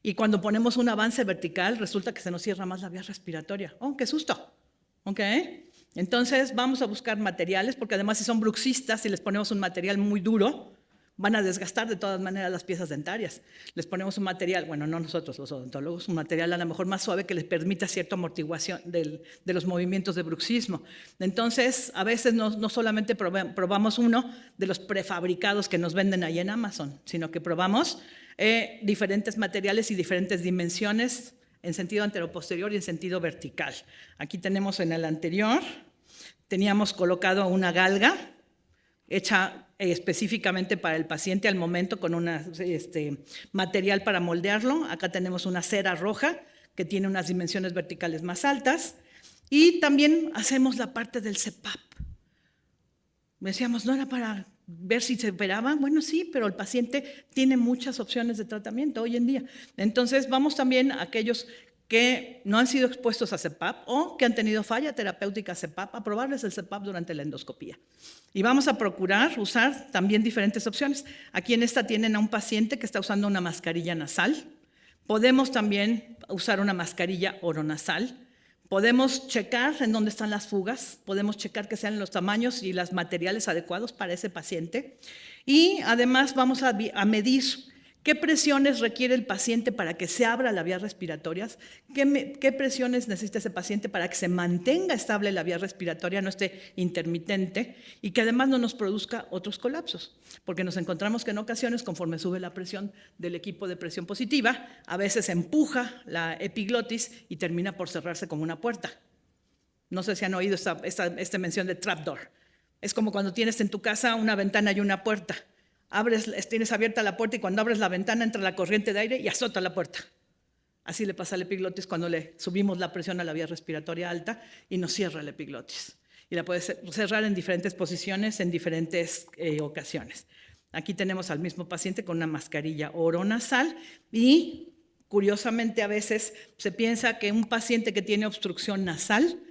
Y cuando ponemos un avance vertical, resulta que se nos cierra más la vía respiratoria. ¡Oh, qué susto! ¿Ok? Entonces, vamos a buscar materiales, porque además si son bruxistas, si les ponemos un material muy duro, van a desgastar de todas maneras las piezas dentarias. Les ponemos un material, bueno, no nosotros los odontólogos, un material a lo mejor más suave que les permita cierta amortiguación de los movimientos de bruxismo. Entonces, a veces no solamente probamos uno de los prefabricados que nos venden ahí en Amazon, sino que probamos diferentes materiales y diferentes dimensiones en sentido anteroposterior y en sentido vertical. Aquí tenemos en el anterior, teníamos colocado una galga hecha específicamente para el paciente al momento con un material para moldearlo. Acá tenemos una cera roja que tiene unas dimensiones verticales más altas. Y también hacemos la parte del CPAP. Decíamos, ¿no era para ver si se operaba? Bueno, sí, pero el paciente tiene muchas opciones de tratamiento hoy en día. Entonces, vamos también a aquellos que no han sido expuestos a CPAP o que han tenido falla terapéutica CPAP, a probarles el CPAP durante la endoscopía. Y vamos a procurar usar también diferentes opciones. Aquí en esta tienen a un paciente que está usando una mascarilla nasal. Podemos también usar una mascarilla oronasal. Podemos checar en dónde están las fugas, podemos checar que sean los tamaños y los materiales adecuados para ese paciente. Y además vamos a medir qué presiones requiere el paciente para que se abra la vía respiratoria, qué presiones necesita ese paciente para que se mantenga estable la vía respiratoria, no esté intermitente y que además no nos produzca otros colapsos. Porque nos encontramos que en ocasiones, conforme sube la presión del equipo de presión positiva, a veces empuja la epiglotis y termina por cerrarse como una puerta. No sé si han oído esta mención de trapdoor. Es como cuando tienes en tu casa una ventana y una puerta. Tienes abierta la puerta y cuando abres la ventana entra la corriente de aire y azota la puerta. Así le pasa al epiglotis cuando le subimos la presión a la vía respiratoria alta y nos cierra el epiglotis. Y la puedes cerrar en diferentes posiciones, en diferentes ocasiones. Aquí tenemos al mismo paciente con una mascarilla oronasal y curiosamente a veces se piensa que un paciente que tiene obstrucción nasal,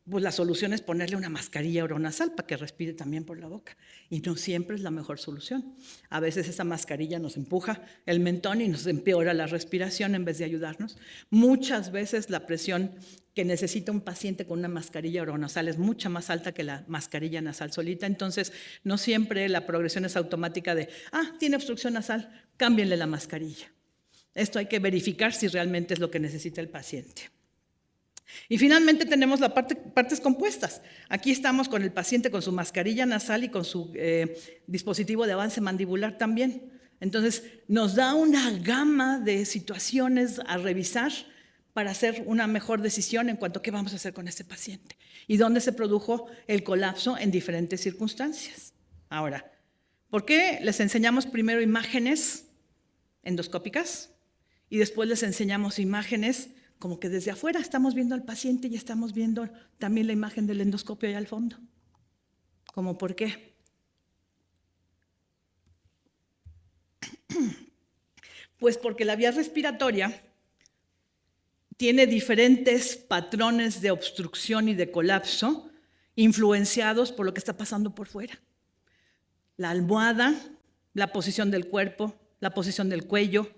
pues la solución es ponerle una mascarilla oronasal para que respire también por la boca. Y no siempre es la mejor solución. A veces esa mascarilla nos empuja el mentón y nos empeora la respiración en vez de ayudarnos. Muchas veces la presión que necesita un paciente con una mascarilla oronasal es mucha más alta que la mascarilla nasal solita. Entonces, no siempre la progresión es automática de, tiene obstrucción nasal, cámbienle la mascarilla. Esto hay que verificar si realmente es lo que necesita el paciente. Y finalmente tenemos las partes compuestas. Aquí estamos con el paciente con su mascarilla nasal y con su dispositivo de avance mandibular también. Entonces, nos da una gama de situaciones a revisar para hacer una mejor decisión en cuanto a qué vamos a hacer con este paciente y dónde se produjo el colapso en diferentes circunstancias. Ahora, ¿por qué les enseñamos primero imágenes endoscópicas y después les enseñamos imágenes como que desde afuera estamos viendo al paciente y estamos viendo también la imagen del endoscopio allá al fondo? ¿Cómo por qué? Pues porque la vía respiratoria tiene diferentes patrones de obstrucción y de colapso influenciados por lo que está pasando por fuera. La almohada, la posición del cuerpo, la posición del cuello,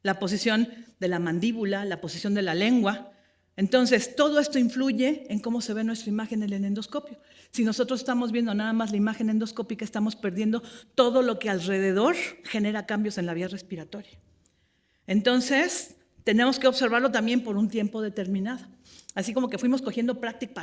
la posición de la mandíbula, la posición de la lengua. Entonces, todo esto influye en cómo se ve nuestra imagen en el endoscopio. Si nosotros estamos viendo nada más la imagen endoscópica, estamos perdiendo todo lo que alrededor genera cambios en la vía respiratoria. Entonces, tenemos que observarlo también por un tiempo determinado. Así como que fuimos cogiendo práctica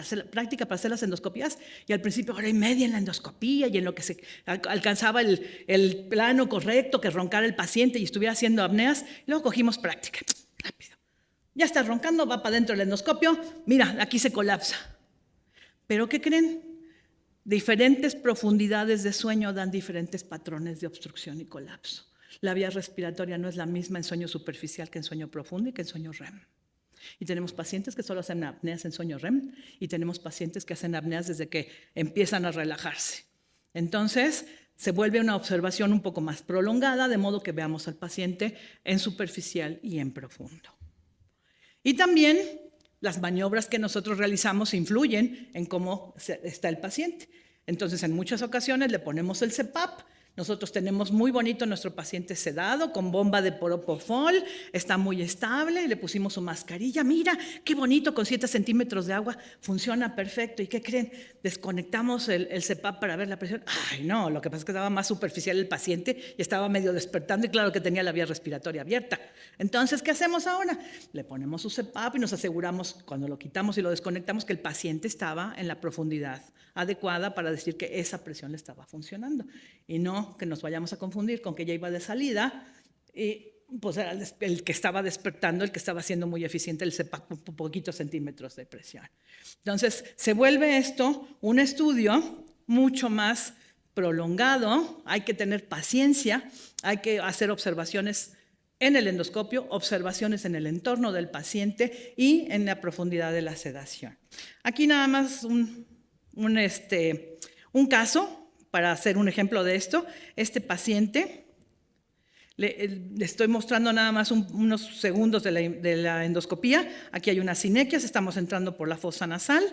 para hacer las endoscopías y al principio 1:30 en la endoscopía y en lo que se alcanzaba el plano correcto, que roncara el paciente y estuviera haciendo apneas, y luego cogimos práctica, rápido. Ya está roncando, va para adentro del endoscopio, mira, aquí se colapsa. ¿Pero qué creen? Diferentes profundidades de sueño dan diferentes patrones de obstrucción y colapso. La vía respiratoria no es la misma en sueño superficial que en sueño profundo y que en sueño REM. Y tenemos pacientes que solo hacen apneas en sueño REM y tenemos pacientes que hacen apneas desde que empiezan a relajarse. Entonces, se vuelve una observación un poco más prolongada, de modo que veamos al paciente en superficial y en profundo. Y también las maniobras que nosotros realizamos influyen en cómo está el paciente. Entonces, en muchas ocasiones le ponemos el CPAP. Nosotros tenemos muy bonito nuestro paciente sedado, con bomba de propofol, está muy estable, le pusimos su mascarilla. Mira, qué bonito, con 7 centímetros de agua, funciona perfecto. ¿Y qué creen? Desconectamos el CPAP para ver la presión. Ay, no, lo que pasa es que estaba más superficial el paciente y estaba medio despertando y claro que tenía la vía respiratoria abierta. Entonces, ¿qué hacemos ahora? Le ponemos su CPAP y nos aseguramos, cuando lo quitamos y lo desconectamos, que el paciente estaba en la profundidad adecuada para decir que esa presión le estaba funcionando. Y no que nos vayamos a confundir con que ya iba de salida y pues era el que estaba despertando, el que estaba siendo muy eficiente, el CPAP, poquitos centímetros de presión. Entonces, se vuelve esto un estudio mucho más prolongado, hay que tener paciencia, hay que hacer observaciones en el endoscopio, observaciones en el entorno del paciente y en la profundidad de la sedación. Aquí nada más un caso para hacer un ejemplo de esto. Este paciente, le estoy mostrando nada más unos segundos de la endoscopía. Aquí hay unas sinequias, estamos entrando por la fosa nasal.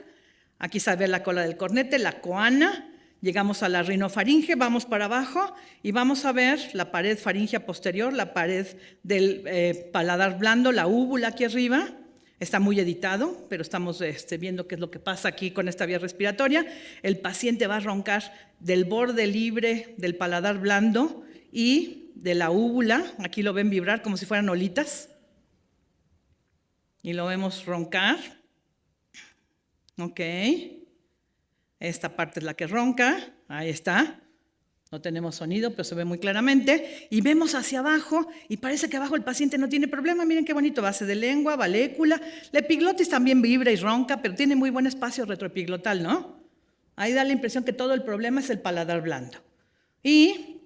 Aquí se ve la cola del cornete, la coana. Llegamos a la rinofaringe, vamos para abajo y vamos a ver la pared faríngea posterior, la pared del paladar blando, la úvula aquí arriba. Está muy editado, pero estamos viendo qué es lo que pasa aquí con esta vía respiratoria. El paciente va a roncar del borde libre del paladar blando y de la úvula. Aquí lo ven vibrar como si fueran olitas. Y lo vemos roncar. Ok. Esta parte es la que ronca. Ahí está. No tenemos sonido, pero se ve muy claramente. Y vemos hacia abajo y parece que abajo el paciente no tiene problema. Miren qué bonito, base de lengua, valécula. La epiglotis también vibra y ronca, pero tiene muy buen espacio retroepiglotal, ¿no? Ahí da la impresión que todo el problema es el paladar blando. Y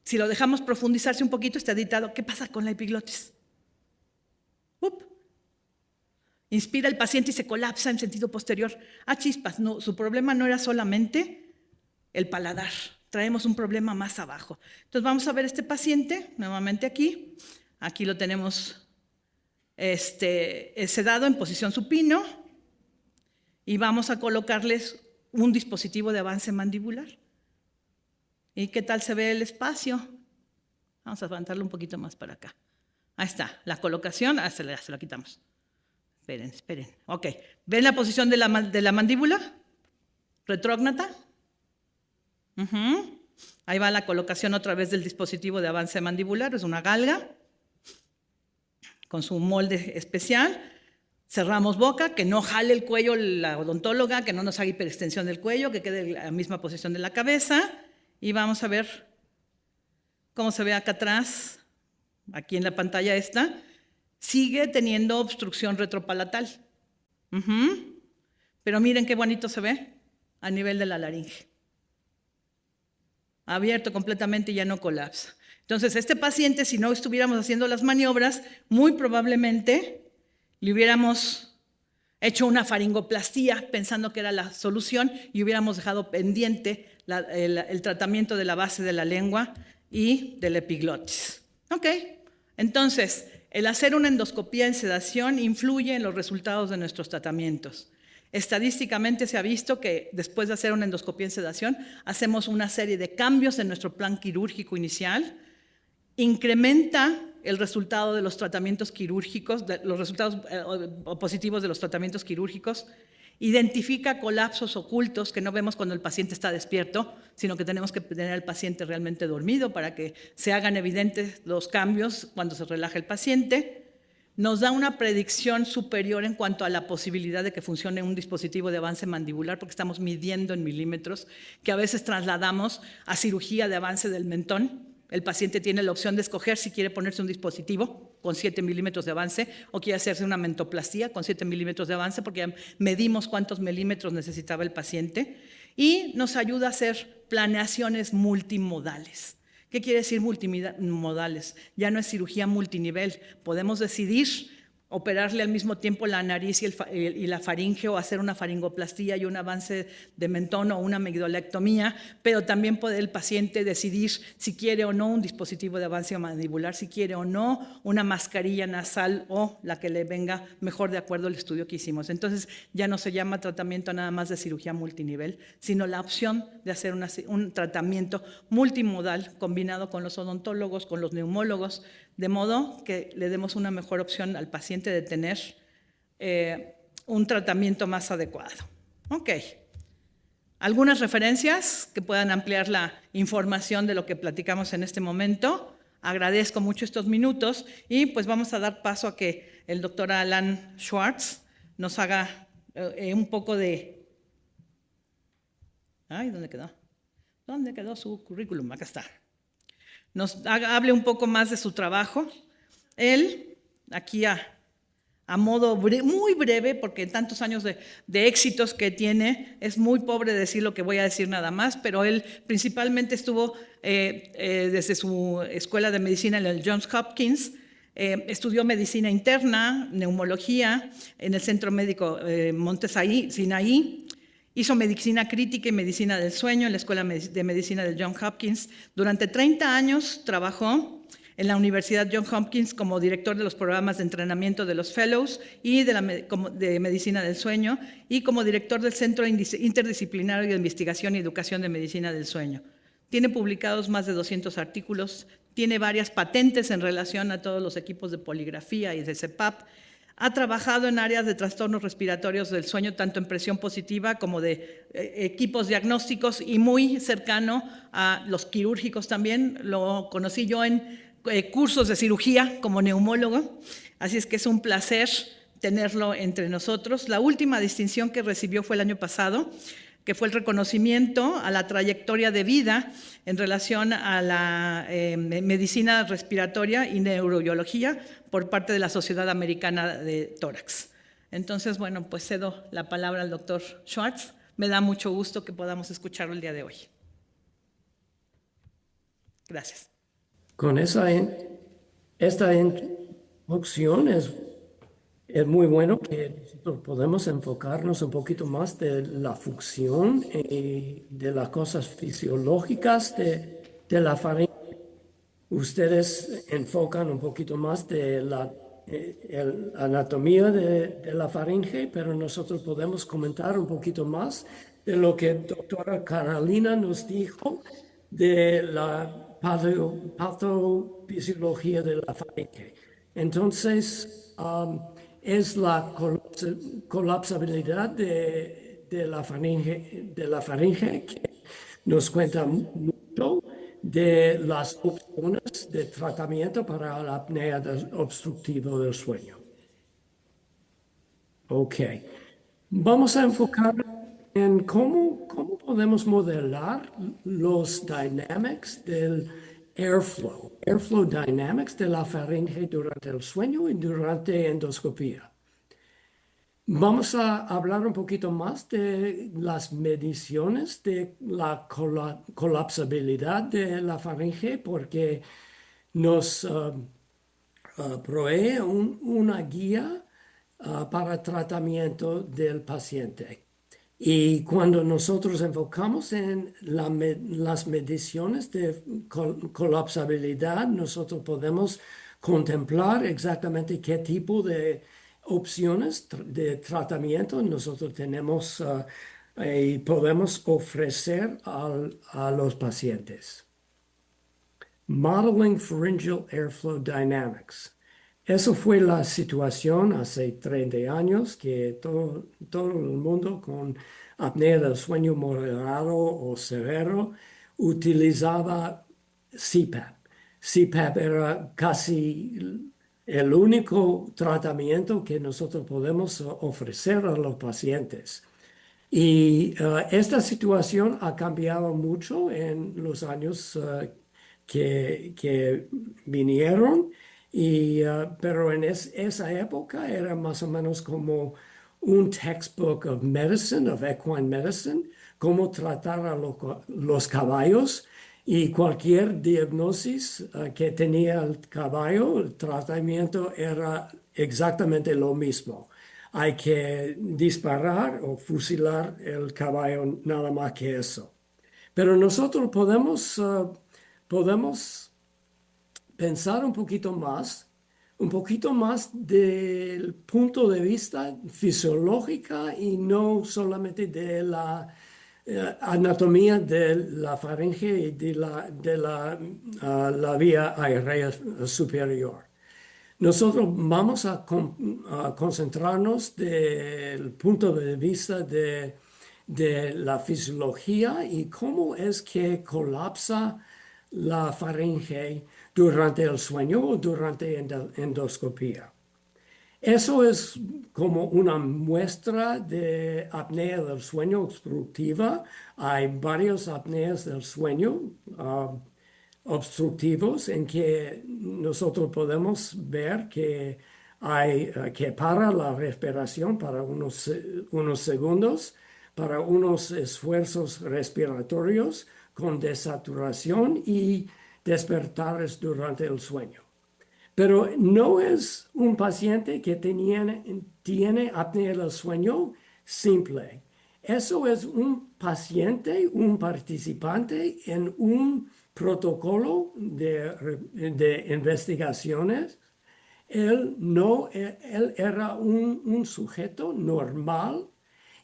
si lo dejamos profundizarse un poquito, está editado. ¿Qué pasa con la epiglotis? Inspira el paciente y se colapsa en sentido posterior. Ah, chispas, no, su problema no era solamente el paladar. Traemos un problema más abajo. Entonces vamos a ver este paciente, nuevamente aquí. Aquí lo tenemos sedado en posición supino. Y vamos a colocarles un dispositivo de avance mandibular. ¿Y qué tal se ve el espacio? Vamos a levantarlo un poquito más para acá. Ahí está, la colocación, se la quitamos. Esperen. Ok, ¿ven la posición de la mandíbula? Retrógnata. Ahí va la colocación otra vez del dispositivo de avance mandibular, es una galga con su molde especial. Cerramos boca, que no jale el cuello la odontóloga, que no nos haga hiperextensión del cuello, que quede en la misma posición de la cabeza. Y vamos a ver cómo se ve acá atrás, aquí en la pantalla esta. Sigue teniendo obstrucción retropalatal. Pero miren qué bonito se ve a nivel de la laringe. Abierto completamente y ya no colapsa. Entonces, este paciente, si no estuviéramos haciendo las maniobras, muy probablemente le hubiéramos hecho una faringoplastía pensando que era la solución y hubiéramos dejado pendiente el tratamiento de la base de la lengua y de la epiglotis. Ok, entonces, el hacer una endoscopía en sedación influye en los resultados de nuestros tratamientos. Estadísticamente se ha visto que después de hacer una endoscopía en sedación, hacemos una serie de cambios en nuestro plan quirúrgico inicial, incrementa el resultado de los tratamientos quirúrgicos, los resultados positivos de los tratamientos quirúrgicos, identifica colapsos ocultos que no vemos cuando el paciente está despierto, sino que tenemos que tener al paciente realmente dormido para que se hagan evidentes los cambios cuando se relaja el paciente. Nos da una predicción superior en cuanto a la posibilidad de que funcione un dispositivo de avance mandibular, porque estamos midiendo en milímetros, que a veces trasladamos a cirugía de avance del mentón. El paciente tiene la opción de escoger si quiere ponerse un dispositivo con 7 milímetros de avance o quiere hacerse una mentoplastía con 7 milímetros de avance, porque ya medimos cuántos milímetros necesitaba el paciente, y nos ayuda a hacer planeaciones multimodales. ¿Qué quiere decir multimodales? Ya no es cirugía multinivel. Podemos decidir operarle al mismo tiempo la nariz y la faringe, o hacer una faringoplastía y un avance de mentón o una amigdalectomía, pero también puede el paciente decidir si quiere o no un dispositivo de avance mandibular, si quiere o no una mascarilla nasal o la que le venga mejor de acuerdo al estudio que hicimos. Entonces ya no se llama tratamiento nada más de cirugía multinivel, sino la opción de hacer un tratamiento multimodal combinado con los odontólogos, con los neumólogos, de modo que le demos una mejor opción al paciente de tener un tratamiento más adecuado. Ok. Algunas referencias que puedan ampliar la información de lo que platicamos en este momento. Agradezco mucho estos minutos y pues vamos a dar paso a que el doctor Alan Schwartz nos haga un poco de... Ay, ¿dónde quedó? ¿Dónde quedó su currículum? Acá está. Nos hable un poco más de su trabajo. Él, aquí a modo muy breve, porque tantos años de éxitos que tiene, es muy pobre decir lo que voy a decir nada más, pero él principalmente estuvo desde su escuela de medicina en el Johns Hopkins, estudió medicina interna, neumología en el Centro Médico Monte Sinaí. Hizo medicina crítica y medicina del sueño en la Escuela de Medicina del Johns Hopkins. Durante 30 años trabajó en la Universidad Johns Hopkins como director de los programas de entrenamiento de los Fellows y de Medicina del Sueño, y como director del Centro Interdisciplinario de Investigación y Educación de Medicina del Sueño. Tiene publicados más de 200 artículos, tiene varias patentes en relación a todos los equipos de poligrafía y de CPAP. Ha trabajado en áreas de trastornos respiratorios del sueño, tanto en presión positiva como de equipos diagnósticos, y muy cercano a los quirúrgicos también. Lo conocí yo en cursos de cirugía como neumólogo, así es que es un placer tenerlo entre nosotros. La última distinción que recibió fue el año pasado, que fue el reconocimiento a la trayectoria de vida en relación a la medicina respiratoria y neurobiología por parte de la Sociedad Americana de Tórax. Entonces, bueno, pues cedo la palabra al doctor Schwartz. Me da mucho gusto que podamos escucharlo el día de hoy. Gracias. Con esta introducción es muy bueno que nosotros podemos enfocarnos un poquito más de la función y de las cosas fisiológicas de la faringe. Ustedes enfocan un poquito más de la anatomía de la faringe, pero nosotros podemos comentar un poquito más de lo que doctora Carolina nos dijo de la patofisiología de la faringe. Entonces, es la colapsabilidad de la faringe que nos cuenta mucho de las opciones de tratamiento para la apnea obstructiva del sueño. Ok, vamos a enfocar en cómo podemos modelar los dynamics del airflow dynamics de la faringe durante el sueño y durante endoscopía. Vamos a hablar un poquito más de las mediciones de la colapsabilidad de la faringe, porque nos provee una guía para tratamiento del paciente. Y cuando nosotros enfocamos en las mediciones de colapsabilidad, nosotros podemos contemplar exactamente qué tipo de opciones de tratamiento nosotros tenemos y podemos ofrecer a los pacientes. Modeling Pharyngeal Airflow Dynamics. Eso fue la situación hace 30 años que todo el mundo con apnea del sueño moderado o severo utilizaba CPAP. CPAP era casi el único tratamiento que nosotros podemos ofrecer a los pacientes. Y esta situación ha cambiado mucho en los años que vinieron, pero en esa época era más o menos como un textbook of medicine, of equine medicine, cómo tratar a los caballos. Y cualquier diagnosis que tenía el caballo, el tratamiento era exactamente lo mismo. Hay que disparar o fusilar el caballo, nada más que eso. Pero nosotros podemos pensar un poquito más del punto de vista fisiológico y no solamente de la anatomía de la faringe y de la vía aérea superior. Nosotros vamos a concentrarnos del punto de vista de la fisiología y cómo es que colapsa la faringe durante el sueño o durante endoscopía. Eso es como una muestra de apnea del sueño obstructiva. Hay varias apneas del sueño obstructivos en que nosotros podemos ver que que para la respiración para unos segundos, para unos esfuerzos respiratorios con desaturación y despertares durante el sueño. Pero no es un paciente que tiene apnea del sueño simple. Eso es un paciente, un participante en un protocolo de investigaciones. Él era un sujeto normal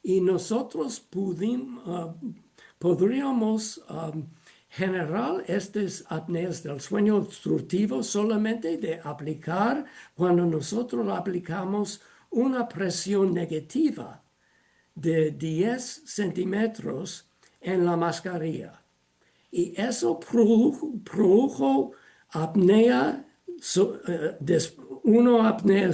y nosotros podríamos generar estas apneas del sueño obstructivo solamente de aplicar cuando nosotros aplicamos una presión negativa de 10 centímetros en la mascarilla. Y eso produjo apnea, apnea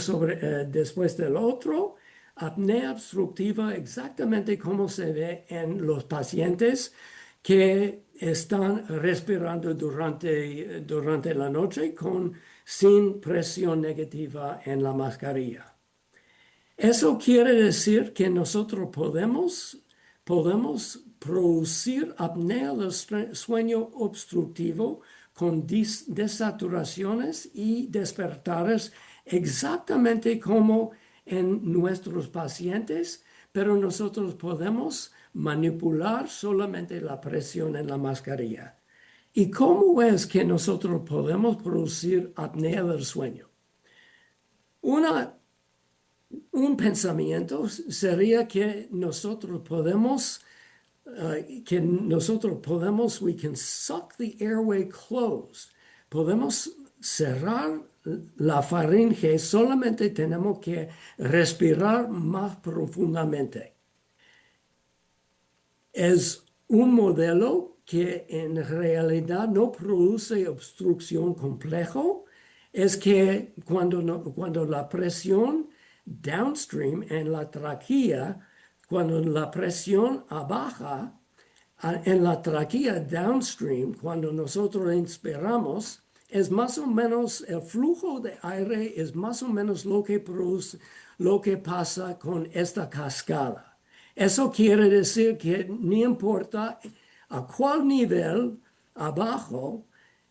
después del otro, apnea obstructiva exactamente como se ve en los pacientes que están respirando durante la noche sin presión negativa en la mascarilla. Eso quiere decir que nosotros podemos producir apnea del sueño obstructivo con desaturaciones y despertares exactamente como en nuestros pacientes, pero nosotros podemos manipular solamente la presión en la mascarilla. ¿Y cómo es que nosotros podemos producir apnea del sueño? Un pensamiento sería que nosotros podemos, we can suck the airway closed. Podemos cerrar la faringe, solamente tenemos que respirar más profundamente. Es un modelo que en realidad no produce obstrucción complejo. Es que cuando la presión downstream en la tráquea, cuando la presión baja en la tráquea downstream, cuando nosotros inspiramos, es más o menos el flujo de aire, es más o menos lo que pasa con esta cascada. Eso quiere decir que no importa a cuál nivel abajo,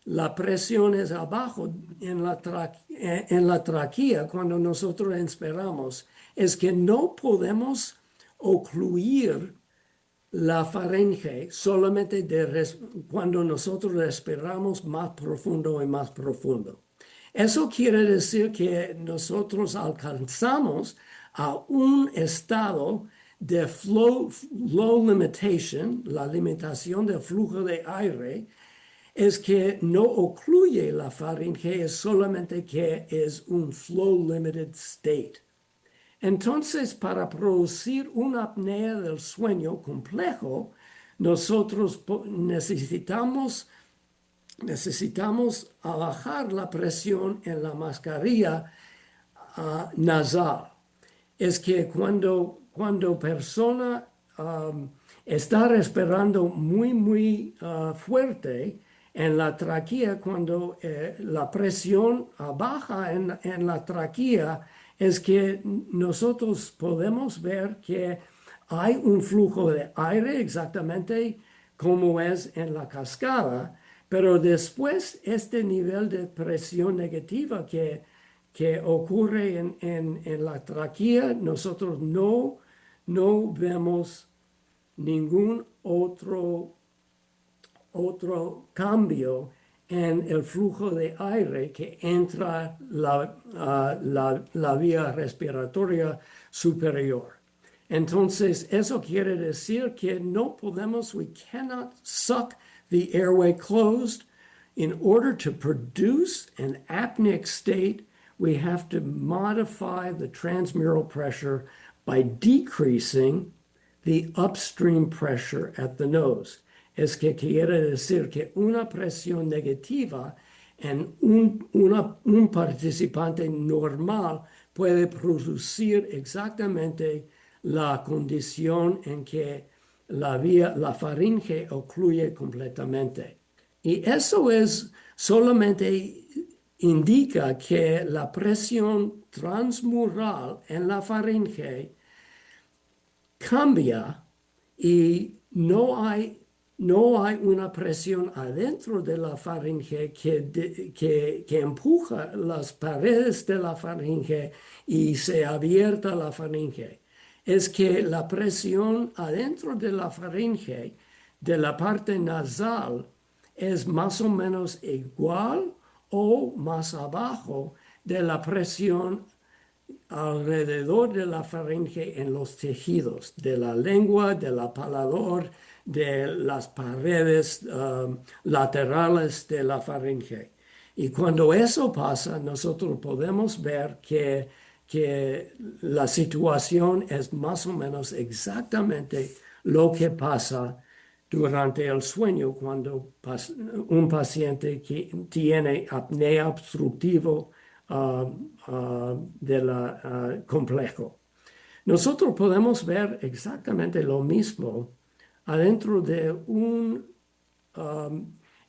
la presión es abajo en la tráquea cuando nosotros inspiramos, es que no podemos ocluir la faringe solamente cuando nosotros respiramos más profundo y más profundo. Eso quiere decir que nosotros alcanzamos a un estado de flow limitation, la limitación del flujo de aire, es que no ocluye la faringe, es solamente que es un flow limited state. Entonces, para producir una apnea del sueño complejo, nosotros necesitamos bajar la presión en la mascarilla nasal. Es que cuando persona está respirando muy fuerte en la tráquea, cuando la presión baja en la tráquea, es que nosotros podemos ver que hay un flujo de aire exactamente como es en la cascada, Pero después, este nivel de presión negativa que ocurre en la tráquea, nosotros no vemos ningún otro cambio en el flujo de aire que entra la vía respiratoria superior. Entonces, eso quiere decir que no podemos, we cannot suck the airway closed. In order to produce an apneic state, we have to modify the transmural pressure by decreasing the upstream pressure at the nose. Es que quiere decir que una presión negativa en un participante normal puede producir exactamente la condición en que la faringe ocluye completamente. Y eso solamente indica que la presión transmural en la faringe cambia y no hay una presión adentro de la faringe que empuja las paredes de la faringe y se abierta la faringe. Es que la presión adentro de la faringe, de la parte nasal, es más o menos igual o más abajo de la presión alrededor de la faringe en los tejidos, de la lengua, del paladar, de las paredes laterales de la faringe. Y cuando eso pasa, nosotros podemos ver que la situación es más o menos exactamente lo que pasa durante el sueño cuando un paciente que tiene apnea obstructiva complejo. Nosotros podemos ver exactamente lo mismo adentro de una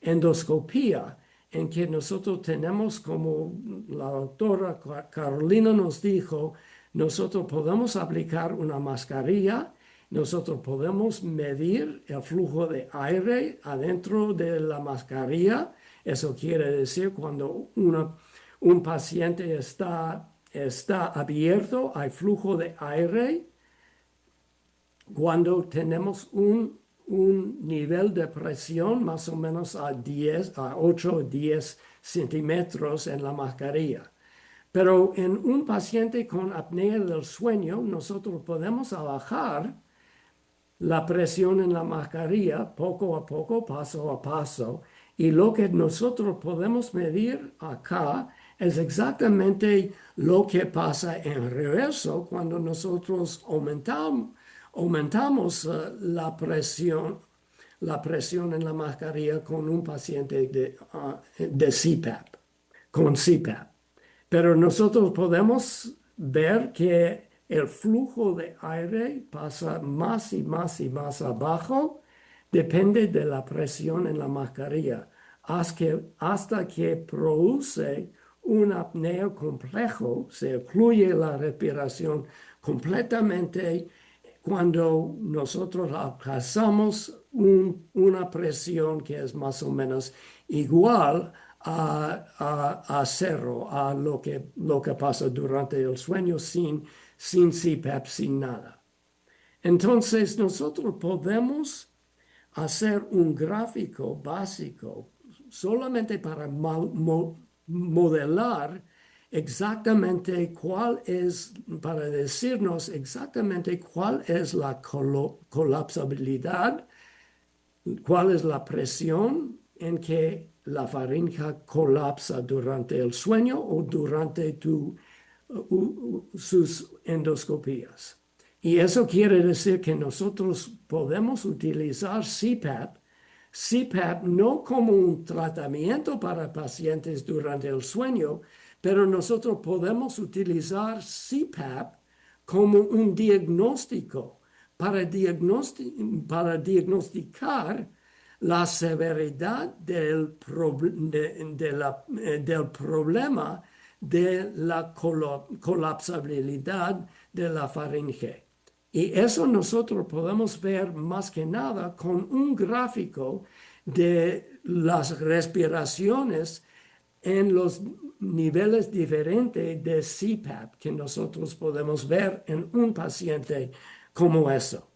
endoscopía en que nosotros tenemos, como la doctora Carolina nos dijo, nosotros podemos aplicar una mascarilla, nosotros podemos medir el flujo de aire adentro de la mascarilla. Eso quiere decir cuando un paciente está abierto, hay flujo de aire. Cuando tenemos un nivel de presión más o menos a 8 o 10 centímetros en la mascarilla. Pero en un paciente con apnea del sueño, nosotros podemos bajar la presión en la mascarilla poco a poco, paso a paso. Y lo que nosotros podemos medir acá es exactamente lo que pasa en reverso cuando nosotros aumentamos la presión en la mascarilla con un paciente de CPAP, con CPAP. Pero nosotros podemos ver que el flujo de aire pasa más y más y más abajo, depende de la presión en la mascarilla, hasta que produce un apnea complejo, se ocluye la respiración completamente cuando nosotros alcanzamos una presión que es más o menos igual a cero, a lo que pasa durante el sueño sin CPAP, sin nada. Entonces nosotros podemos hacer un gráfico básico solamente para modelar exactamente para decirnos exactamente cuál es la colapsabilidad, cuál es la presión en que la faringe colapsa durante el sueño o durante sus endoscopías. Y eso quiere decir que nosotros podemos utilizar CPAP no como un tratamiento para pacientes durante el sueño, pero nosotros podemos utilizar CPAP como un diagnóstico para diagnosticar la severidad del problema de la colapsabilidad de la faringe. Y eso nosotros podemos ver más que nada con un gráfico de las respiraciones en los niveles diferentes de CPAP que nosotros podemos ver en un paciente como eso.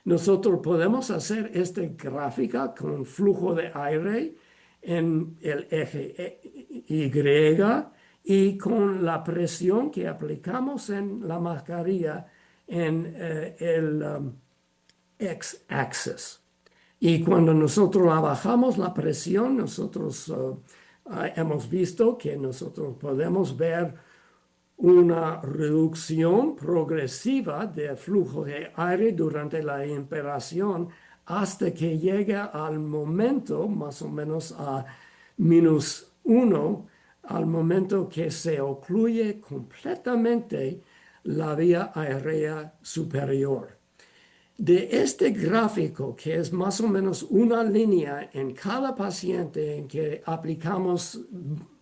Nosotros podemos hacer esta gráfica con flujo de aire en el eje Y y con la presión que aplicamos en la mascarilla en el X-axis. Y cuando nosotros bajamos la presión, nosotros hemos visto que nosotros podemos ver una reducción progresiva del flujo de aire durante la inspiración hasta que llega al momento, más o menos a -1, al momento que se ocluye completamente la vía aérea superior. De este gráfico, que es más o menos una línea en cada paciente en que aplicamos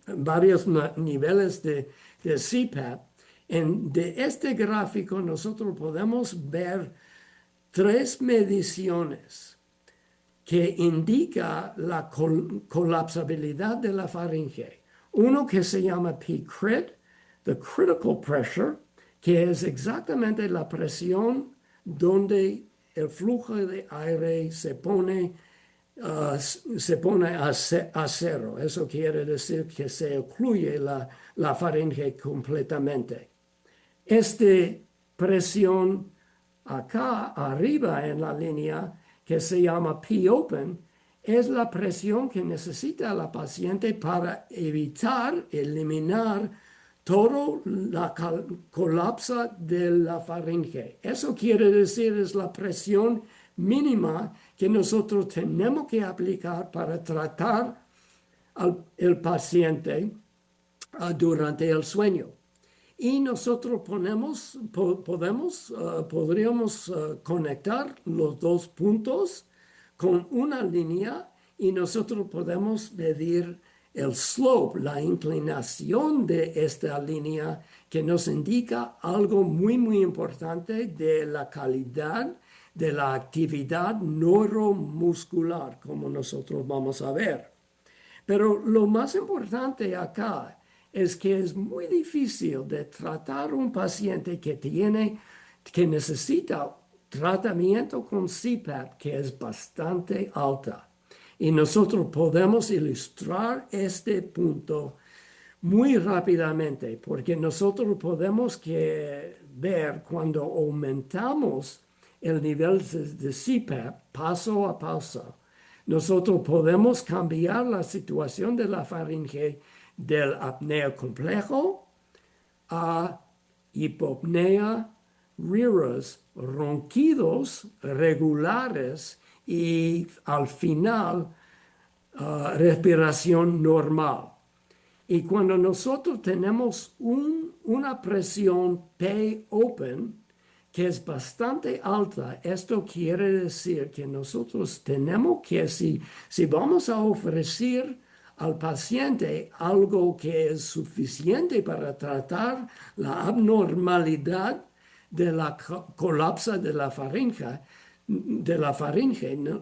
varios niveles de CPAP, de este gráfico nosotros podemos ver 3 mediciones que indican la colapsabilidad de la faringe. Uno que se llama P-crit, the critical pressure, que es exactamente la presión donde el flujo de aire se pone a cero. Eso quiere decir que se ocluye la faringe completamente. Esta presión acá arriba en la línea, que se llama P-open, es la presión que necesita la paciente para eliminar todo la colapso de la faringe. Eso quiere decir es la presión mínima que nosotros tenemos que aplicar para tratar al paciente durante el sueño. Y nosotros podríamos conectar los dos puntos con una línea y nosotros podemos medir el slope, la inclinación de esta línea, que nos indica algo muy, muy importante de la calidad de la actividad neuromuscular, como nosotros vamos a ver. Pero lo más importante acá es que es muy difícil de tratar un paciente que necesita tratamiento con CPAP que es bastante alta. Y nosotros podemos ilustrar este punto muy rápidamente, porque nosotros podemos ver cuando aumentamos el nivel de CPAP paso a paso. Nosotros podemos cambiar la situación de la faringe del apnea complejo a hipopnea rarus, ronquidos regulares y al final respiración normal. Y cuando nosotros tenemos una presión P-open que es bastante alta, esto quiere decir que nosotros tenemos que, si vamos a ofrecer al paciente algo que es suficiente para tratar la abnormalidad de la colapso de la faringe,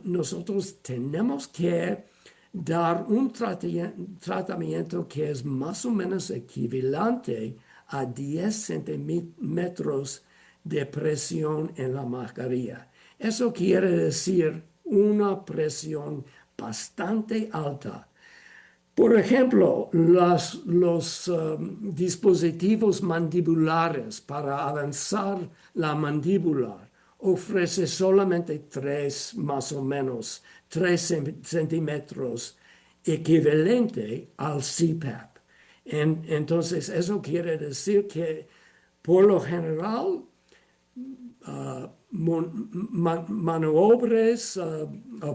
nosotros tenemos que dar un tratamiento que es más o menos equivalente a 10 centímetros de presión en la mascarilla. Eso quiere decir una presión bastante alta. Por ejemplo, los dispositivos mandibulares para avanzar la mandíbula ofrece solamente 3 centímetros, equivalente al CPAP. Entonces, eso quiere decir que, por lo general, maniobras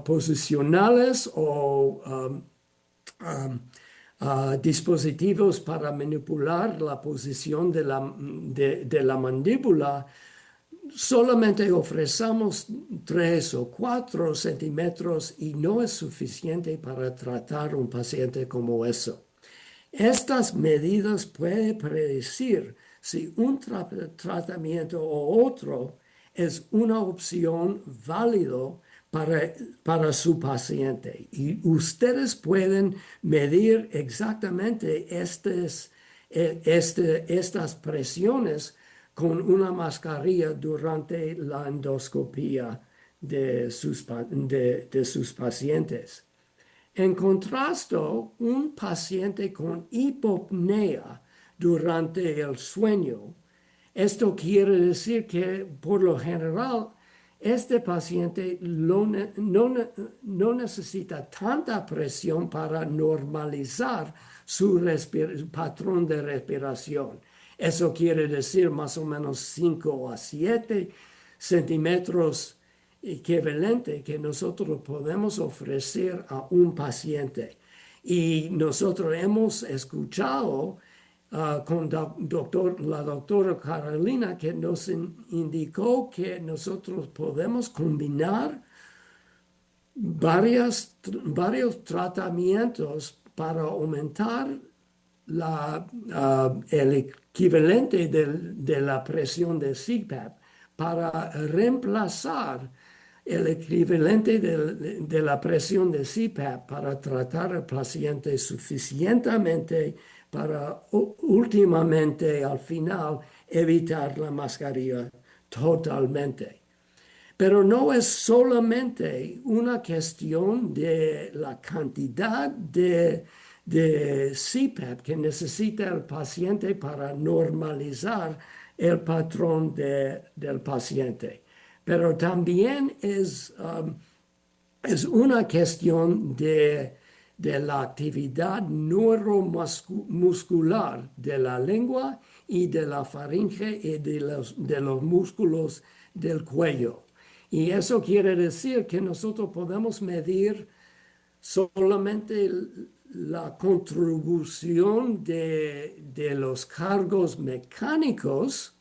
posicionales o dispositivos para manipular la posición de la mandíbula, solamente ofrecemos 3 o 4 centímetros y no es suficiente para tratar un paciente como eso. Estas medidas pueden predecir si un tratamiento o otro es una opción válida para su paciente. Y ustedes pueden medir exactamente estas presiones con una mascarilla durante la endoscopía de sus pacientes. En contraste, un paciente con hipopnea durante el sueño, esto quiere decir que por lo general este paciente no necesita tanta presión para normalizar su patrón de respiración. Eso quiere decir más o menos 5 a 7 centímetros equivalente que nosotros podemos ofrecer a un paciente. Y nosotros hemos escuchado con la doctora Carolina que nos indicó que nosotros podemos combinar varios tratamientos para aumentar el equivalente de la presión de CPAP para reemplazar el equivalente de la presión de CPAP para tratar al paciente suficientemente para últimamente al final evitar la mascarilla totalmente. Pero no es solamente una cuestión de la cantidad de CPAP que necesita el paciente para normalizar el patrón del paciente, pero también es una cuestión de la actividad neuromuscular de la lengua y de la faringe y de los músculos del cuello. Y eso quiere decir que nosotros podemos medir solamente la contribución de los cargos mecánicos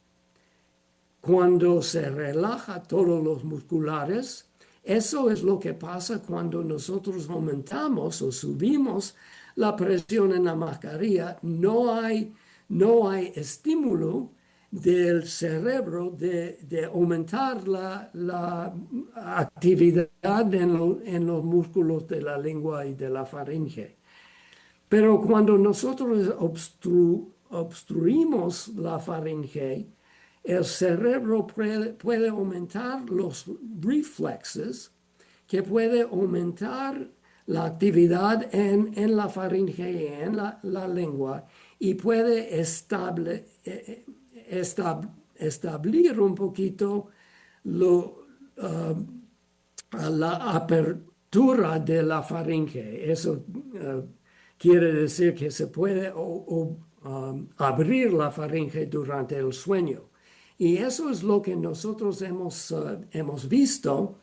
cuando se relaja todos los musculares. Eso es lo que pasa cuando nosotros aumentamos o subimos la presión en la mascarilla. No hay estímulo del cerebro de aumentar la actividad en los músculos de la lengua y de la faringe. Pero cuando nosotros obstruimos la faringe, el cerebro puede aumentar los reflexes, que puede aumentar la actividad en la faringe y en la lengua, y puede establecer un poquito la apertura de la faringe. Eso quiere decir que se puede abrir la faringe durante el sueño. Y eso es lo que nosotros hemos visto,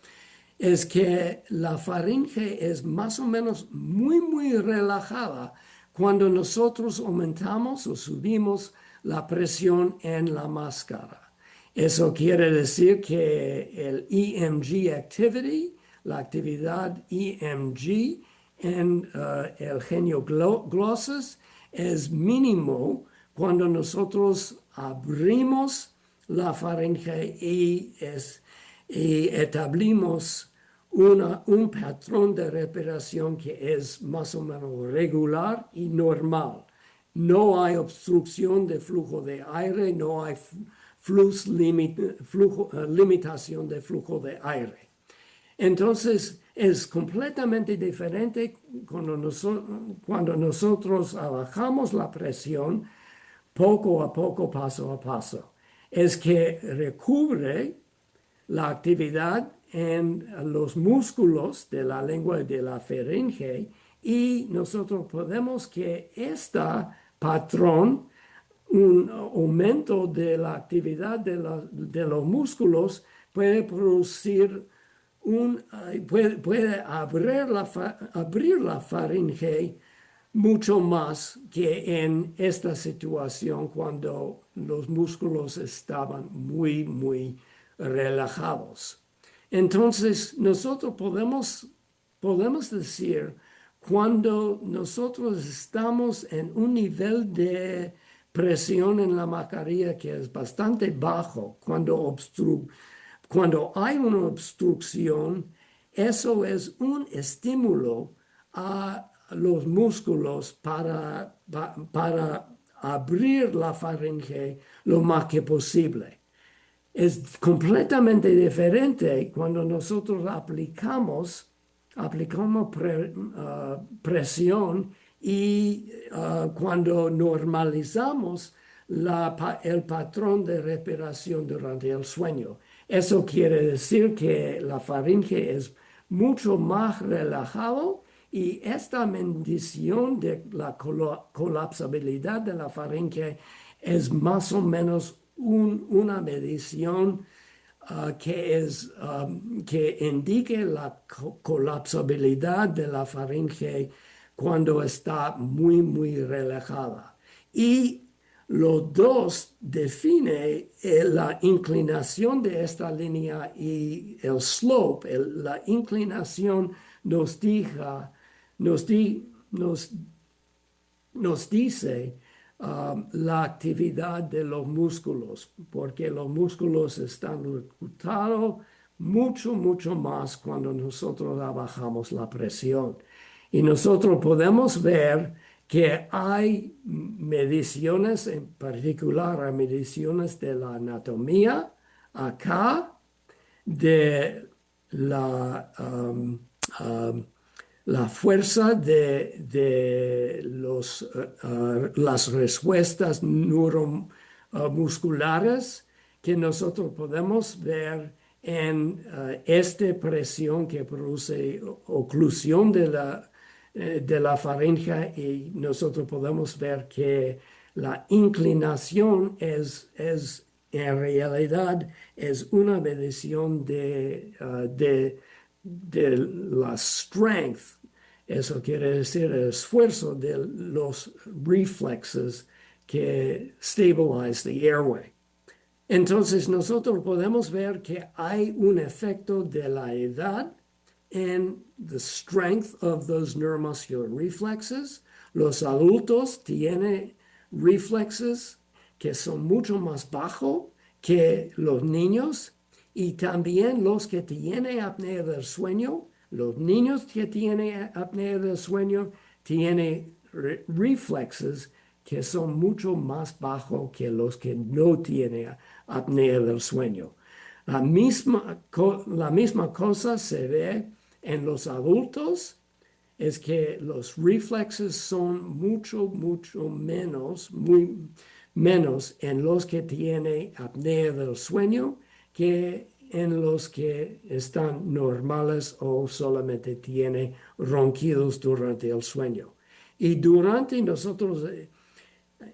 es que la faringe es más o menos muy relajada cuando nosotros aumentamos o subimos la presión en la máscara. Eso quiere decir que el EMG activity, la actividad EMG en el genioglossus es mínimo cuando nosotros abrimos la faringe y establimos un patrón de respiración que es más o menos regular y normal. No hay obstrucción de flujo de aire, no hay limitación de flujo de aire. Entonces, es completamente diferente cuando nosotros bajamos la presión poco a poco, paso a paso. Es que recubre la actividad en los músculos de la lengua y de la faringe, y nosotros podemos que este patrón, un aumento de la actividad de los músculos, puede producir puede abrir la faringe mucho más que en esta situación cuando los músculos estaban muy relajados. Entonces, nosotros podemos decir, cuando nosotros estamos en un nivel de presión en la mascarilla que es bastante bajo, cuando hay una obstrucción, eso es un estímulo a los músculos para abrir la faringe lo más que posible. Es completamente diferente cuando nosotros aplicamos presión y cuando normalizamos el patrón de respiración durante el sueño. Eso quiere decir que la faringe es mucho más relajado y esta medición de la colapsabilidad de la faringe es más o menos una medición que indique la colapsabilidad de la faringe cuando está muy, muy relajada. Y los dos definen la inclinación de esta línea y el slope. La inclinación nos dice la actividad de los músculos, porque los músculos están reclutados mucho, mucho más cuando nosotros bajamos la presión. Y nosotros podemos ver que hay mediciones, en particular hay mediciones de la anatomía acá, de la fuerza de las respuestas neuromusculares que nosotros podemos ver en esta presión que produce oclusión de la faringe y nosotros podemos ver que la inclinación en realidad es una medición de la strength, eso quiere decir el esfuerzo de los reflexes que stabilize the airway. Entonces nosotros podemos ver que hay un efecto de la edad en the strength of those neuromuscular reflexes. Los adultos tienen reflexes que son mucho más bajos que los niños. Y también los que tienen apnea del sueño, los niños que tienen apnea del sueño tienen reflexes que son mucho más bajos que los que no tienen apnea del sueño. La misma cosa se ve en los adultos, es que los reflexes son mucho menos en los que tienen apnea del sueño que en los que están normales o solamente tienen ronquidos durante el sueño. Y nosotros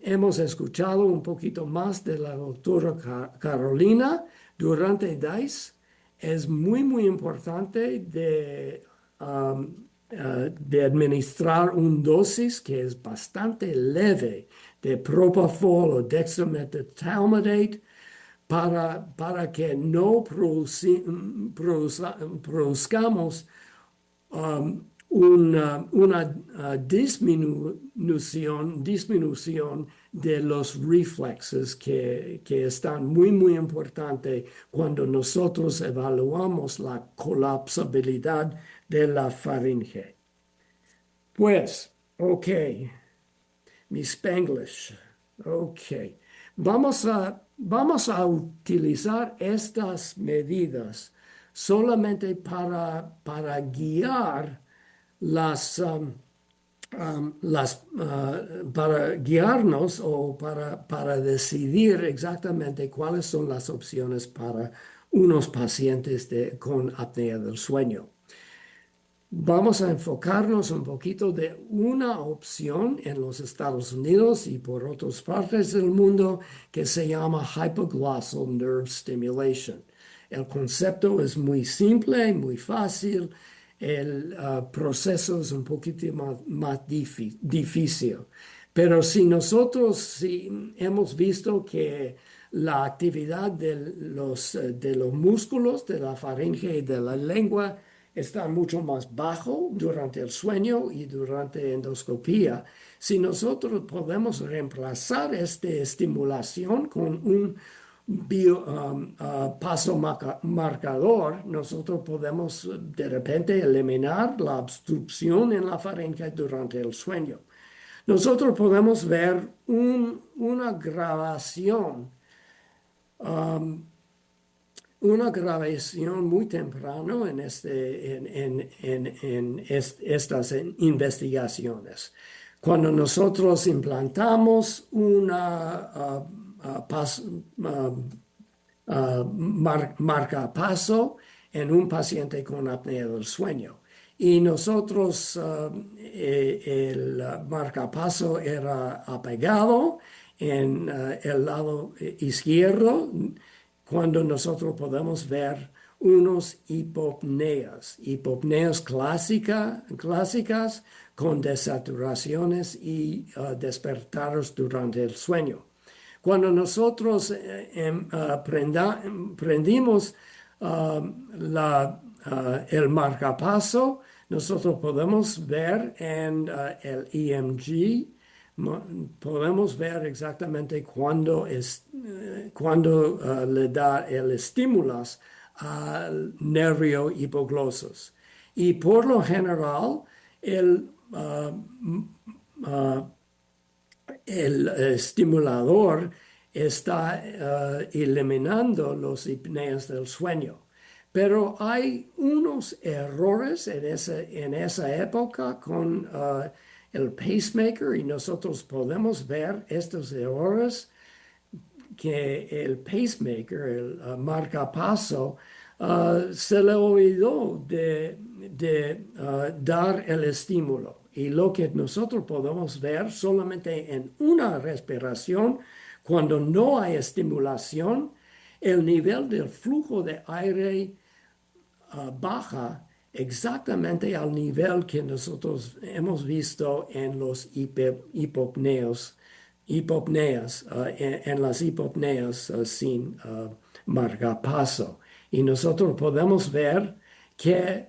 hemos escuchado un poquito más de la doctora Carolina durante DICE. Es muy, muy importante de administrar una dosis que es bastante leve de propofol o dextromethyltalmidate para que no produzcamos una disminución de los reflexes que están muy, muy importantes cuando nosotros evaluamos la colapsabilidad de la faringe. Pues, ok, mi Spanglish, ok. Vamos a utilizar estas medidas solamente para guiar para guiarnos o para decidir exactamente cuáles son las opciones para unos pacientes con apnea del sueño. Vamos a enfocarnos un poquito de una opción en los Estados Unidos y por otras partes del mundo que se llama hypoglossal nerve stimulation. El concepto es muy simple, muy fácil. El proceso es un poquito más difícil. Pero si hemos visto que la actividad de los músculos de la faringe y de la lengua está mucho más bajo durante el sueño y durante endoscopía. Si nosotros podemos reemplazar esta estimulación con paso marcador, nosotros podemos de repente eliminar la obstrucción en la faringe durante el sueño. Nosotros podemos ver una grabación muy temprano en estas investigaciones. Cuando nosotros implantamos una marcapaso en un paciente con apnea del sueño. Y nosotros, el marcapaso era apegado en el lado izquierdo, cuando nosotros podemos ver unos hipopneas clásicas con desaturaciones y despertares durante el sueño. Cuando nosotros prendimos el marcapaso, nosotros podemos ver en el EMG, podemos ver exactamente cuándo le da el estímulo al nervio hipoglosus. Y por lo general, el estimulador está eliminando los hipneas del sueño. Pero hay unos errores en esa época con el pacemaker, y nosotros podemos ver estos errores que el pacemaker, el marcapaso, se le olvidó de dar el estímulo. Y lo que nosotros podemos ver solamente en una respiración, cuando no hay estimulación, el nivel del flujo de aire baja exactamente al nivel que nosotros hemos visto en los hipopneas, en las hipopneas sin marcapaso. Y nosotros podemos ver que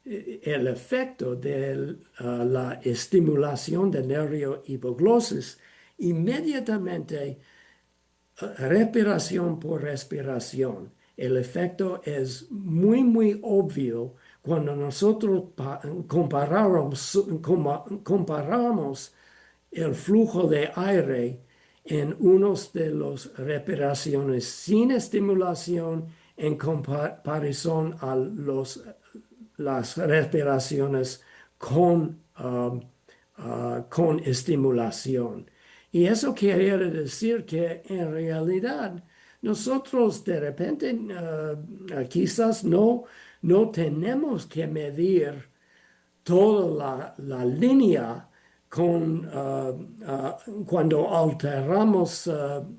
el efecto de la estimulación del nervio hipoglosus inmediatamente, respiración por respiración, el efecto es muy obvio cuando nosotros comparamos el flujo de aire en unos de las respiraciones sin estimulación en comparación a las respiraciones con estimulación. Y eso quiere decir que en realidad nosotros de repente quizás no tenemos que medir toda la línea cuando alteramos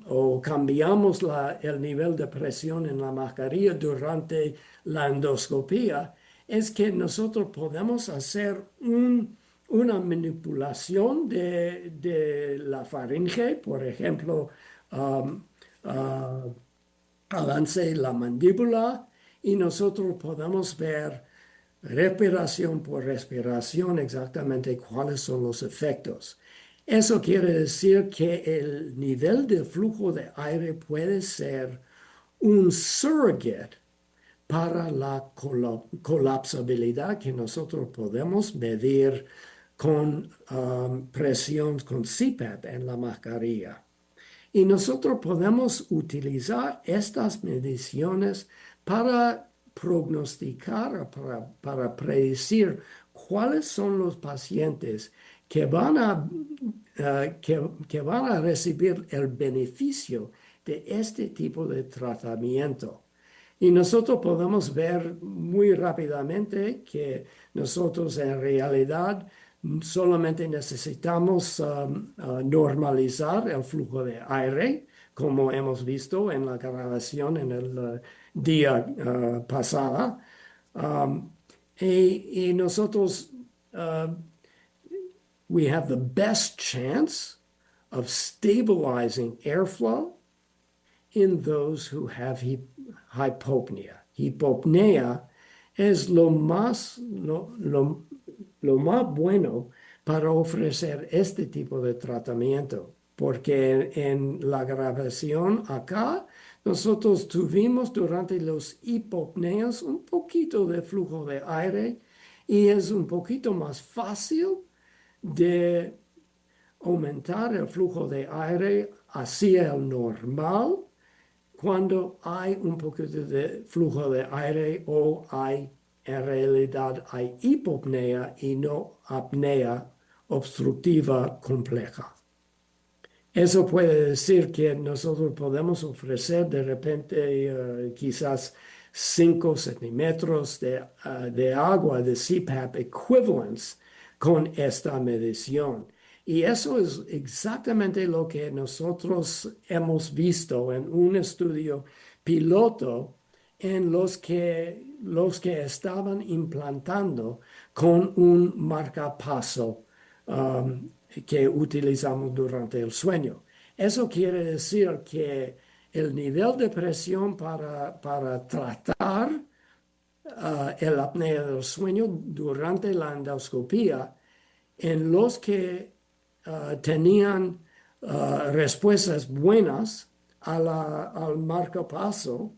o cambiamos el nivel de presión en la mascarilla durante la endoscopía. Es que nosotros podemos hacer una manipulación de la faringe, por ejemplo, avance la mandíbula, y nosotros podemos ver respiración por respiración exactamente cuáles son los efectos. Eso quiere decir que el nivel de flujo de aire puede ser un surrogate para la colapsabilidad que nosotros podemos medir con presión con CPAP en la mascarilla. Y nosotros podemos utilizar estas mediciones para prognosticar, para predecir cuáles son los pacientes que van a recibir el beneficio de este tipo de tratamiento. Y nosotros podemos ver muy rápidamente que nosotros en realidad solamente necesitamos normalizar el flujo de aire, como hemos visto en la grabación en el día pasado. Y nosotros, we have the best chance of stabilizing airflow in those who have hypopnea. Hipopnea es lo más bueno para ofrecer este tipo de tratamiento. porque en la grabación acá nosotros tuvimos durante los hipopneas un poquito de flujo de aire y es un poquito más fácil de aumentar el flujo de aire hacia el normal cuando hay un poquito de flujo de aire o en realidad hay hipopnea y no apnea obstructiva compleja. Eso puede decir que nosotros podemos ofrecer de repente quizás 5 centímetros de agua de CPAP equivalents con esta medición. Y eso es exactamente lo que nosotros hemos visto en un estudio piloto en los que estaban implantando con un marcapaso que utilizamos durante el sueño. Eso quiere decir que el nivel de presión para tratar el apnea del sueño durante la endoscopía en los que tenían respuestas buenas al marcapaso,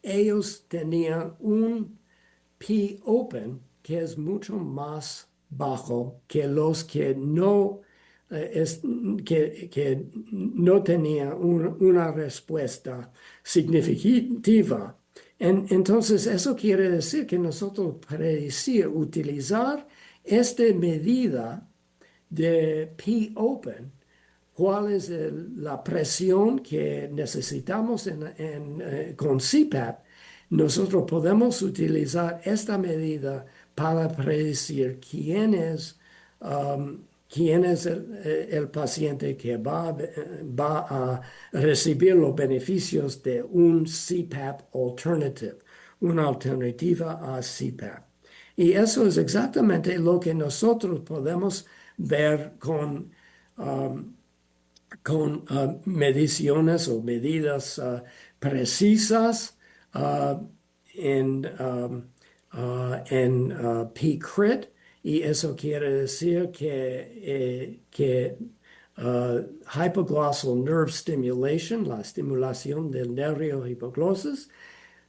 ellos tenían un P-open que es mucho más bajo que los que no, que no tenían una respuesta significativa. Entonces, eso quiere decir que nosotros predecir, utilizar esta medida de P-open, cuál es la presión que necesitamos con CPAP, nosotros podemos utilizar esta medida para predecir quién es el paciente que va a recibir los beneficios de un CPAP alternative, una alternativa a CPAP. Y eso es exactamente lo que nosotros podemos ver con mediciones o medidas precisas en PCRIT, y eso quiere decir que hypoglossal nerve stimulation, la estimulación del nervio hipoglosis,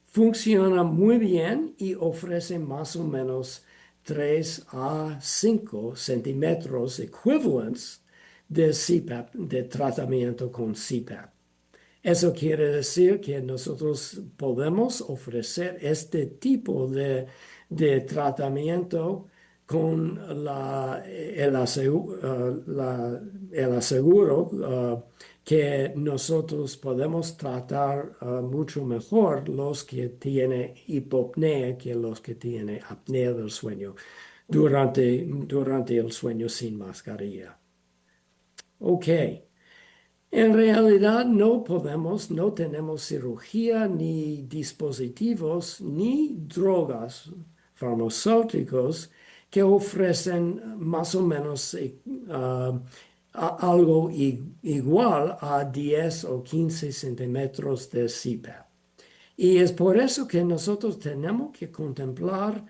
funciona muy bien y ofrece más o menos 3 a 5 centímetros equivalentes de CPAP, de tratamiento con CPAP. Eso quiere decir que nosotros podemos ofrecer este tipo de tratamiento con el aseguro que nosotros podemos tratar mucho mejor los que tienen hipopnea que los que tienen apnea del sueño durante el sueño sin mascarilla. Ok. En realidad no tenemos cirugía, ni dispositivos, ni drogas farmacéuticos que ofrecen más o menos algo igual a 10 o 15 centímetros de CPAP. Y es por eso que nosotros tenemos que contemplar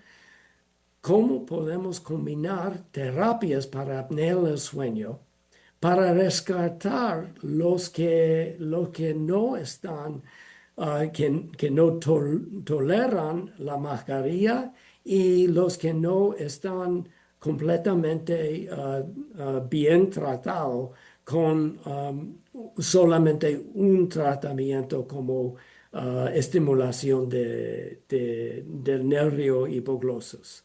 cómo podemos combinar terapias para apnea del sueño para rescatar los que no están, que no toleran la mascarilla y los que no están completamente bien tratados con solamente un tratamiento como estimulación del nervio hipoglosis.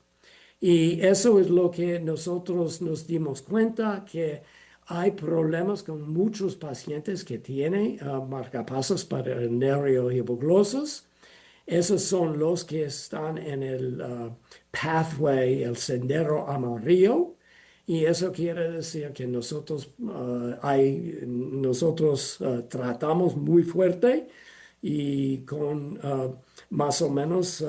Y eso es lo que nosotros nos dimos cuenta, que hay problemas con muchos pacientes que tienen marcapasos para el nervio hipoglosis. Esos son los que están en el pathway, el sendero amarillo. Y eso quiere decir que nosotros tratamos muy fuerte y con más o menos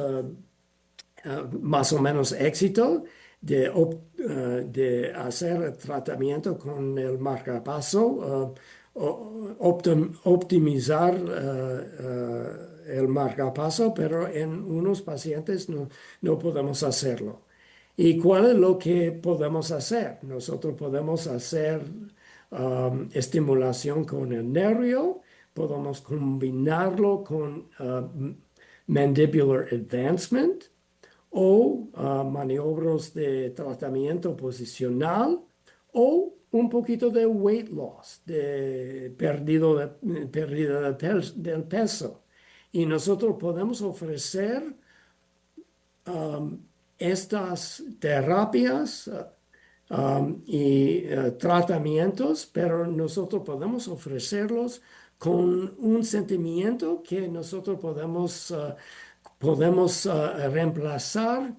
éxito de hacer el tratamiento con el marcapaso, optimizar el marcapaso, pero en unos pacientes no podemos hacerlo. ¿Y cuál es lo que podemos hacer? Nosotros podemos hacer estimulación con el nervio, podemos combinarlo con mandibular advancement o maniobras de tratamiento posicional o un poquito de weight loss, de pérdida del peso. Y nosotros podemos ofrecer estas terapias y tratamientos, pero nosotros podemos ofrecerlos con un sentimiento que nosotros podemos reemplazar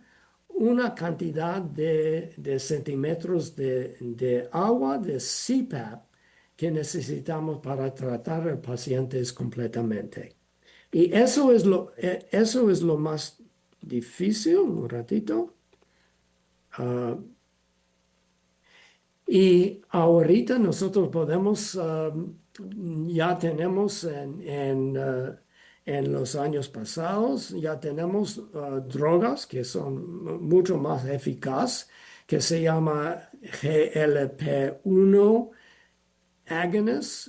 una cantidad de centímetros de agua, de CPAP, que necesitamos para tratar al paciente completamente. Y eso es lo más difícil, un ratito. Y ahorita nosotros podemos, ya tenemos en los años pasados, ya tenemos drogas que son mucho más eficaces, que se llama GLP-1 antagonist,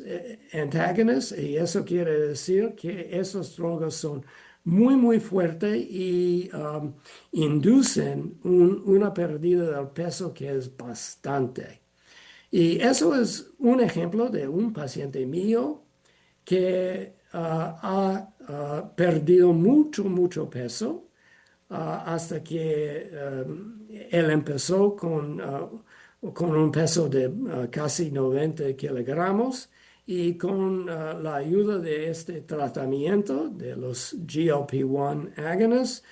y eso quiere decir que esas drogas son muy fuertes y inducen una pérdida del peso que es bastante. Y eso es un ejemplo de un paciente mío que ha perdido mucho peso hasta que él empezó con un peso de casi 90 kilogramos y con la ayuda de este tratamiento de los GLP-1 agonists,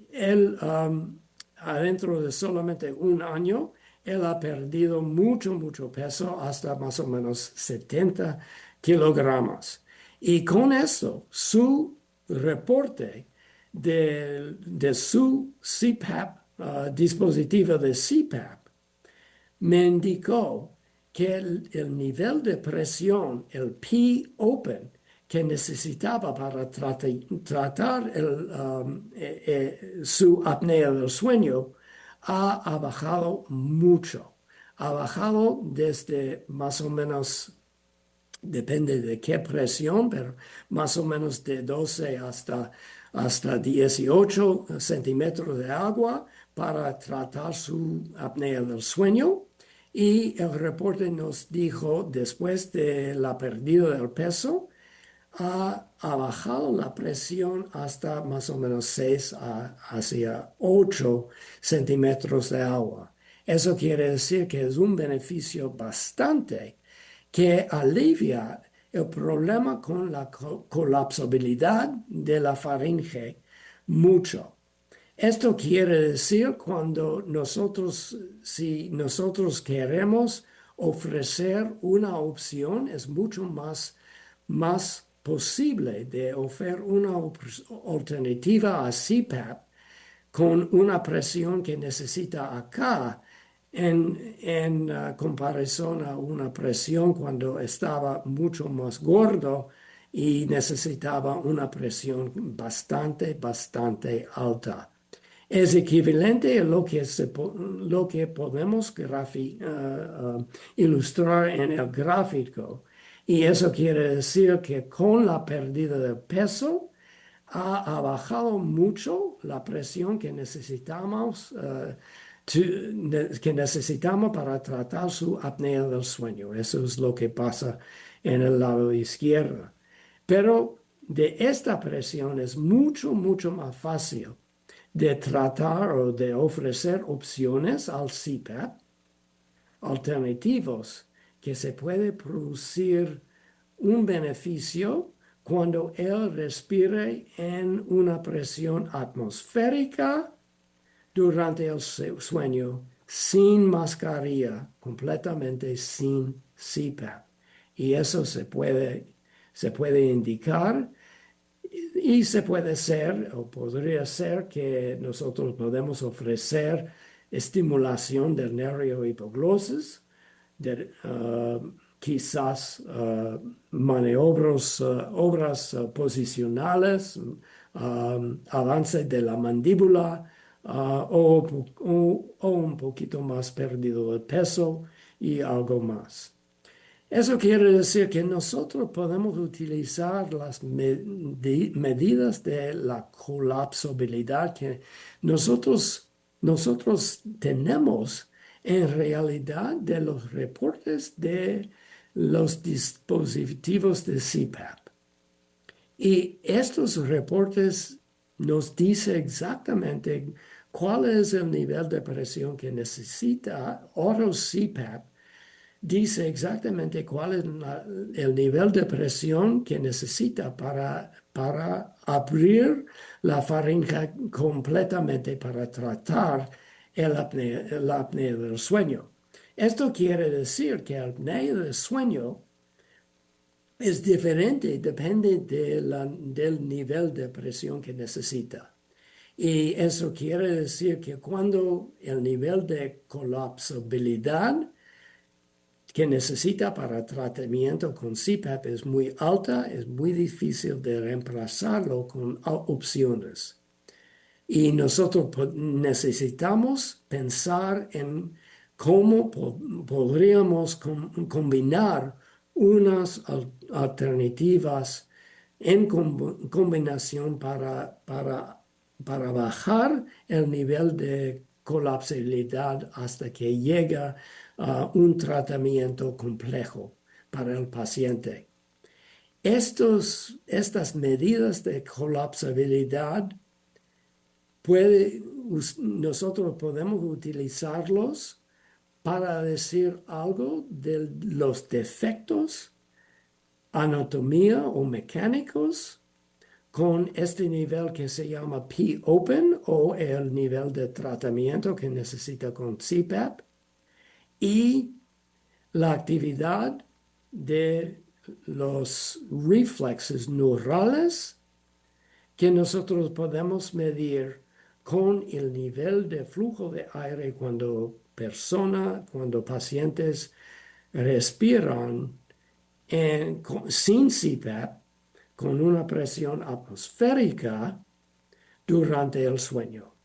él adentro de solamente un año, él ha perdido mucho peso hasta más o menos 70 kilogramos. Y con eso, su reporte de su CPAP, dispositivo de CPAP, me indicó que el nivel de presión, el P-open, que necesitaba para tratar su apnea del sueño, ha bajado mucho. Ha bajado desde más o menos, depende de qué presión, pero más o menos de 12 hasta 18 centímetros de agua para tratar su apnea del sueño. Y el reporte nos dijo, después de la pérdida del peso, ha bajado la presión hasta más o menos 6 hacia 8 centímetros de agua. Eso quiere decir que es un beneficio bastante que alivia el problema con la colapsabilidad de la faringe mucho. Esto quiere decir si nosotros queremos ofrecer una opción, es mucho más posible de ofrecer una alternativa a CPAP con una presión que necesita acá en comparación a una presión cuando estaba mucho más gordo y necesitaba una presión bastante alta. Es equivalente a lo que podemos ilustrar en el gráfico. Y eso quiere decir que con la pérdida de peso ha bajado mucho la presión que necesitamos para tratar su apnea del sueño. Eso es lo que pasa en el lado izquierdo. Pero de esta presión es mucho más fácil de tratar o de ofrecer opciones al CPAP, alternativos, que se puede producir un beneficio cuando él respire en una presión atmosférica durante el sueño, sin mascarilla, completamente sin CPAP. Y eso se puede indicar y se puede ser, o podría ser, que nosotros podemos ofrecer estimulación del nervio hipoglosis, quizás obras posicionales, avance de la mandíbula, o un poquito más perdido de peso y algo más. Eso quiere decir que nosotros podemos utilizar las medidas de la colapsabilidad que nosotros tenemos en realidad de los reportes de los dispositivos de CPAP. Y estos reportes nos dicen exactamente cuál es el nivel de presión que necesita otro CPAP. Dice exactamente cuál es el nivel de presión que necesita para abrir la faringe completamente para tratar la apnea del sueño. Esto quiere decir que la apnea del sueño es diferente, depende del nivel de presión que necesita. Y eso quiere decir que cuando el nivel de colapsabilidad que necesita para tratamiento con CPAP es muy alta, es muy difícil de reemplazarlo con opciones. Y nosotros necesitamos pensar en cómo podríamos combinar unas alternativas en combinación para bajar el nivel de colapsabilidad hasta que llega a un tratamiento complejo para el paciente. Estas medidas de colapsabilidad nosotros podemos utilizarlos para decir algo de los defectos anatomía o mecánicos con este nivel que se llama P-Open o el nivel de tratamiento que necesita con CPAP y la actividad de los reflexes neurales que nosotros podemos medir con el nivel de flujo de aire cuando pacientes respiran sin CPAP con una presión atmosférica durante el sueño.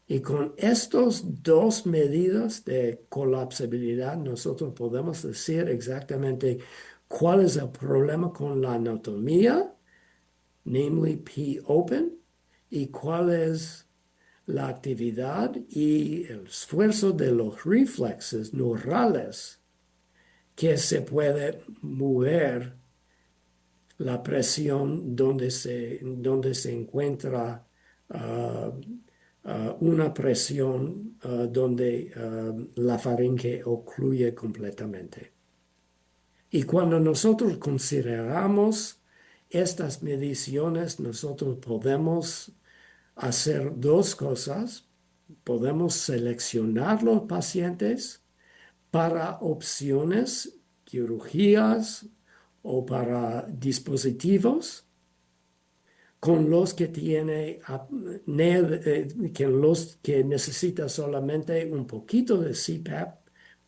Y con estas dos medidas de colapsabilidad, nosotros podemos decir exactamente cuál es el problema con la anatomía, namely P-Open, y cuál es la actividad y el esfuerzo de los reflexes neurales que se puede mover la presión donde se encuentra una presión donde la faringe ocluye completamente. Y cuando nosotros consideramos estas mediciones, nosotros podemos hacer dos cosas. Podemos seleccionar los pacientes para opciones, cirugías o para dispositivos con los que necesita solamente un poquito de CPAP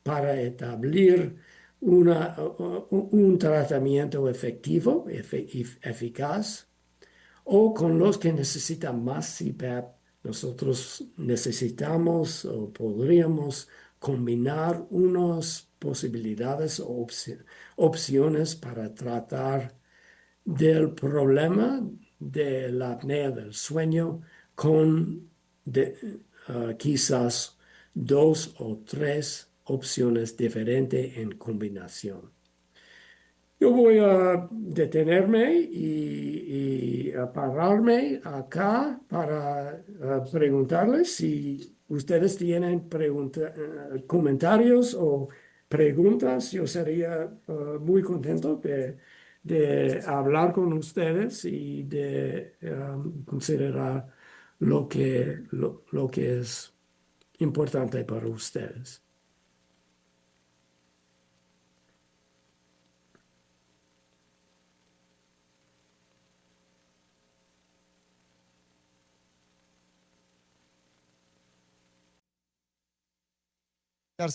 para establecer un tratamiento efectivo, eficaz, o con los que necesitan más CPAP. Nosotros necesitamos o podríamos combinar unas posibilidades o opciones para tratar del problema de la apnea del sueño con quizás 2 o 3 opciones diferentes en combinación. Yo voy a detenerme y a pararme acá para preguntarles si ustedes tienen comentarios o preguntas. Yo sería muy contento de hablar con ustedes y de considerar lo que es importante para ustedes.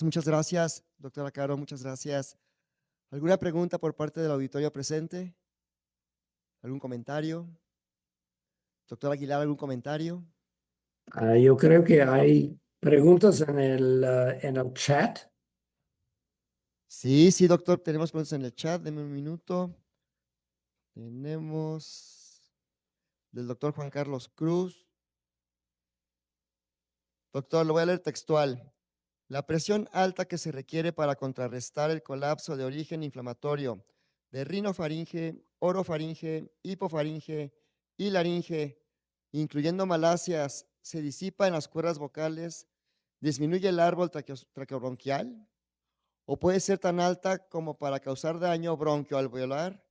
Muchas gracias, doctora Caro, muchas gracias. ¿Alguna pregunta por parte del auditorio presente? ¿Algún comentario? Doctor Aguilar, ¿algún comentario? Yo creo que hay preguntas en el chat. Sí, doctor, tenemos preguntas en el chat, deme un minuto. Tenemos del doctor Juan Carlos Cruz. Doctor, lo voy a leer textual. La presión alta que se requiere para contrarrestar el colapso de origen inflamatorio de rinofaringe, orofaringe, hipofaringe y laringe, incluyendo malasias, se disipa en las cuerdas vocales, disminuye el árbol traqueobronquial o puede ser tan alta como para causar daño bronquioalveolar.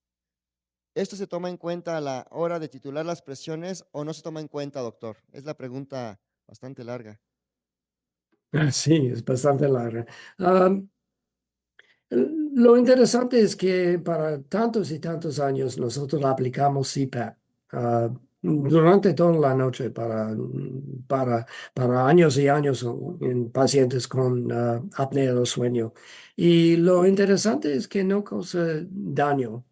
¿Esto se toma en cuenta a la hora de titular las presiones o no se toma en cuenta, doctor? Es la pregunta bastante larga. Sí, es bastante larga. Lo interesante es que para tantos y tantos años nosotros aplicamos CPAP durante toda la noche para años y años en pacientes con apnea del sueño. Y lo interesante es que no causa daño.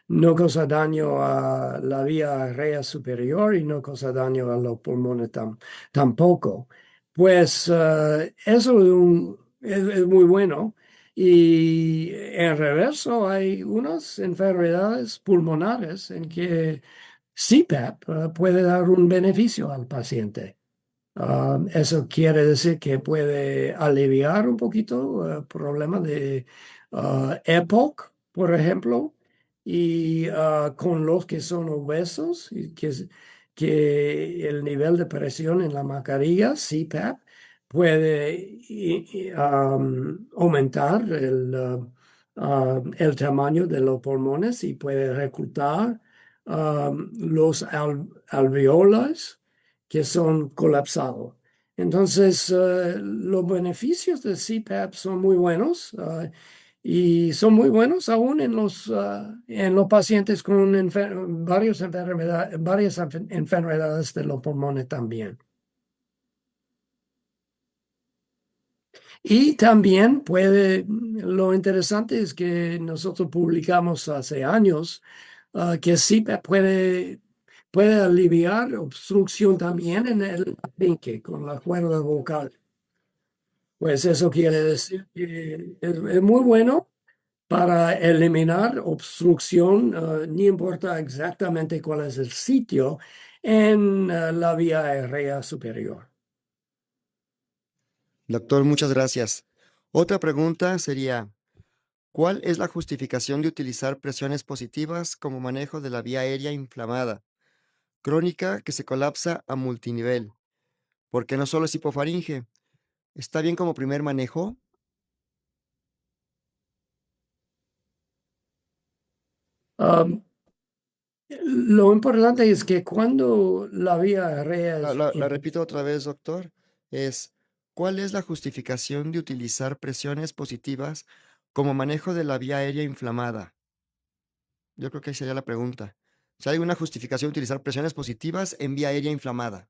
No causa daño a la vía aérea superior y no causa daño a los pulmones tampoco. Pues eso es muy bueno. Y en reverso hay unas enfermedades pulmonares en que CPAP puede dar un beneficio al paciente. Eso quiere decir que puede aliviar un poquito el problema de EPOC, por ejemplo, y con los que son obesos, y que el nivel de presión en la mascarilla, CPAP, puede aumentar el tamaño de los pulmones y puede reclutar los alveolos que son colapsados. Entonces, los beneficios de CPAP son muy buenos y son muy buenos aún en los pacientes con varias enfermedades de los pulmones también. Y también lo interesante es que nosotros publicamos hace años que CPAP puede aliviar obstrucción también en el tabique con la cuerda vocal. Pues eso quiere decir que es muy bueno para eliminar obstrucción, no importa exactamente cuál es el sitio en la vía aérea superior. Doctor, muchas gracias. Otra pregunta sería, ¿cuál es la justificación de utilizar presiones positivas como manejo de la vía aérea inflamada, crónica que se colapsa a multinivel? Porque no solo es hipofaringe. ¿Está bien como primer manejo? Um, lo importante es que cuando la vía aérea La, es la- la repito otra vez, doctor. ¿Cuál es la justificación de utilizar presiones positivas como manejo de la vía aérea inflamada? Yo creo que esa sería la pregunta. Si hay alguna justificación de utilizar presiones positivas en vía aérea inflamada.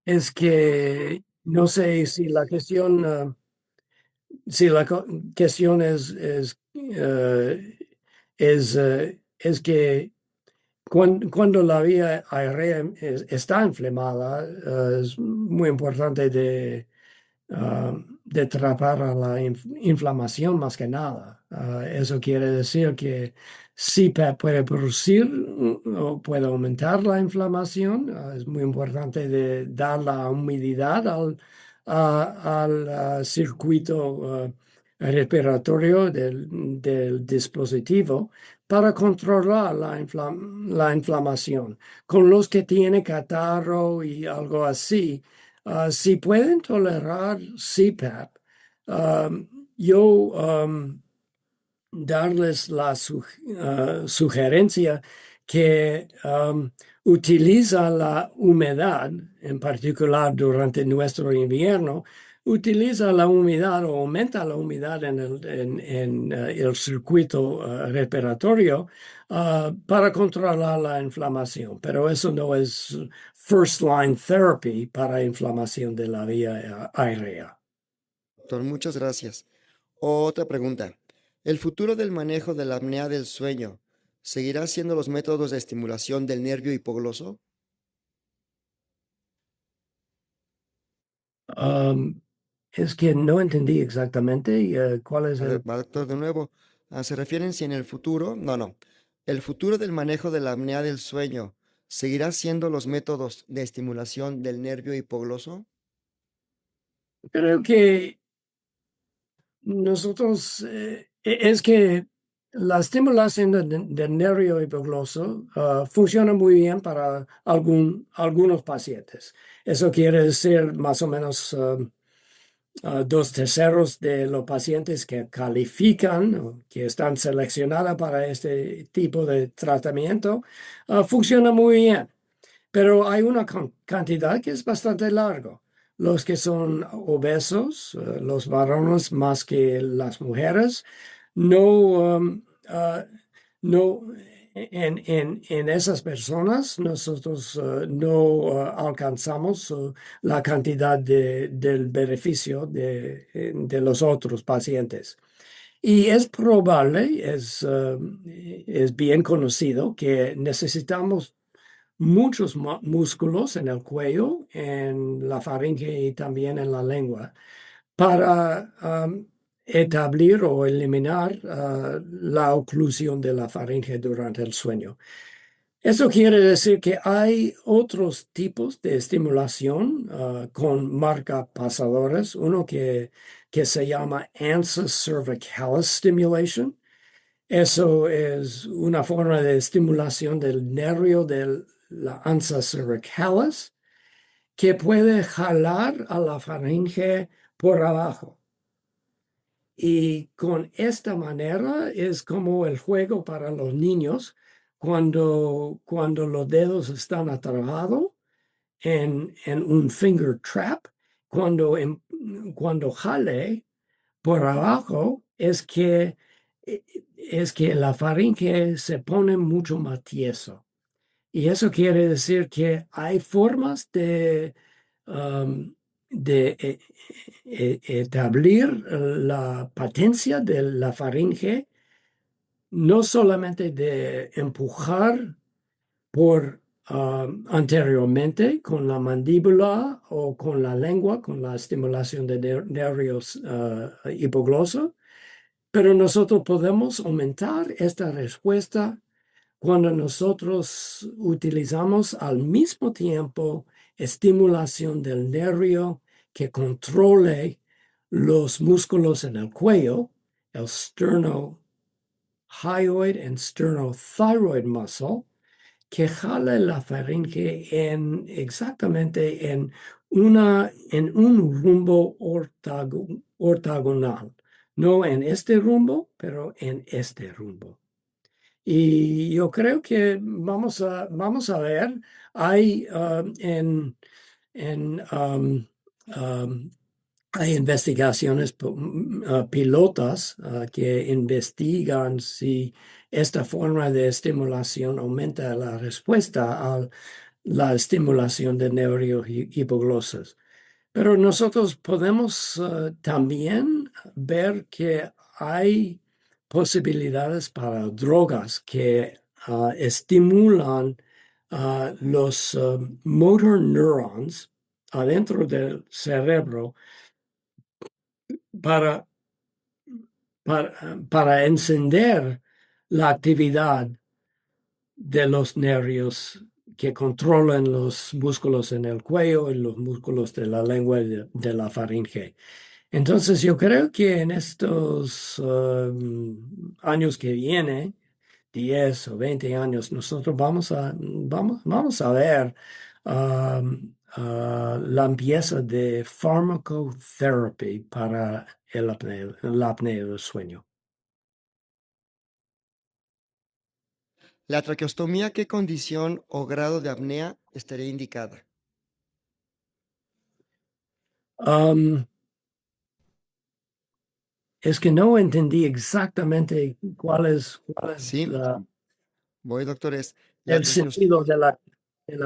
es que no sé si la cuestión, cuestión es que cuando la vía aérea está inflamada, es muy importante de tratar a la inflamación más que nada. Eso quiere decir que CPAP puede producir o puede aumentar la inflamación. Es muy importante de dar la humedad al circuito respiratorio del dispositivo para controlar la inflamación. Con los que tienen catarro y algo así, si pueden tolerar CPAP, yo darles la sugerencia que utiliza la humedad, en particular durante nuestro invierno, utiliza la humedad o aumenta la humedad en el circuito respiratorio para controlar la inflamación. Pero eso no es first line therapy para inflamación de la vía aérea. Doctor, muchas gracias. Otra pregunta. ¿El futuro del manejo de la apnea del sueño seguirá siendo los métodos de estimulación del nervio hipogloso? Es que no entendí exactamente cuál es el... Va, doctor, de nuevo. ¿Se refieren si en el futuro? No, no. El futuro del manejo de la apnea del sueño seguirá siendo los métodos de estimulación del nervio hipogloso. Creo que nosotros, es que la estimulación del nervio hipogloso funciona muy bien para algunos pacientes. Eso quiere decir más o menos 2/3 de los pacientes que califican o que están seleccionados para este tipo de tratamiento funciona muy bien. Pero hay una cantidad que es bastante largo. Los que son obesos, los varones más que las mujeres, no, no en esas personas nosotros no alcanzamos la cantidad del beneficio de los otros pacientes. Y es probable, es bien conocido que necesitamos muchos músculos en el cuello, en la faringe y también en la lengua para establir o eliminar la oclusión de la faringe durante el sueño. Eso quiere decir que hay otros tipos de estimulación con marcapasadores. Uno que se llama ansa cervicalis stimulation. Eso es una forma de estimulación del nervio de la ansa cervicalis que puede jalar a la faringe por abajo. Y con esta manera es como el juego para los niños cuando los dedos están atrapados en un finger trap, cuando jale por abajo es que la faringe se pone mucho más tieso. Y eso quiere decir que hay formas de establir la patencia de la faringe, no solamente de empujar por anteriormente con la mandíbula o con la lengua, con la estimulación de nervios hipoglosos, pero nosotros podemos aumentar esta respuesta cuando nosotros utilizamos al mismo tiempo estimulación del nervio que controle los músculos en el cuello, el sternohyoid and sternothyroid muscle, que jala la faringe exactamente en un rumbo ortogonal. No en este rumbo, pero en este rumbo. Y yo creo que vamos a ver, hay hay investigaciones pilotas que investigan si esta forma de estimulación aumenta la respuesta a la estimulación de nervios hipoglosos. Pero nosotros podemos también ver que hay posibilidades para drogas que estimulan los motor neurons adentro del cerebro para, para encender la actividad de los nervios que controlan los músculos en el cuello y los músculos de la lengua y de la faringe. Entonces yo creo que en estos años que vienen, 10 o 20 años, nosotros vamos a ver la empieza de pharmacotherapy para la apnea del sueño. ¿La traqueostomía qué condición o grado de apnea estaría indicada? Es que no entendí exactamente cuál es Sí, voy, doctores. el sentido de la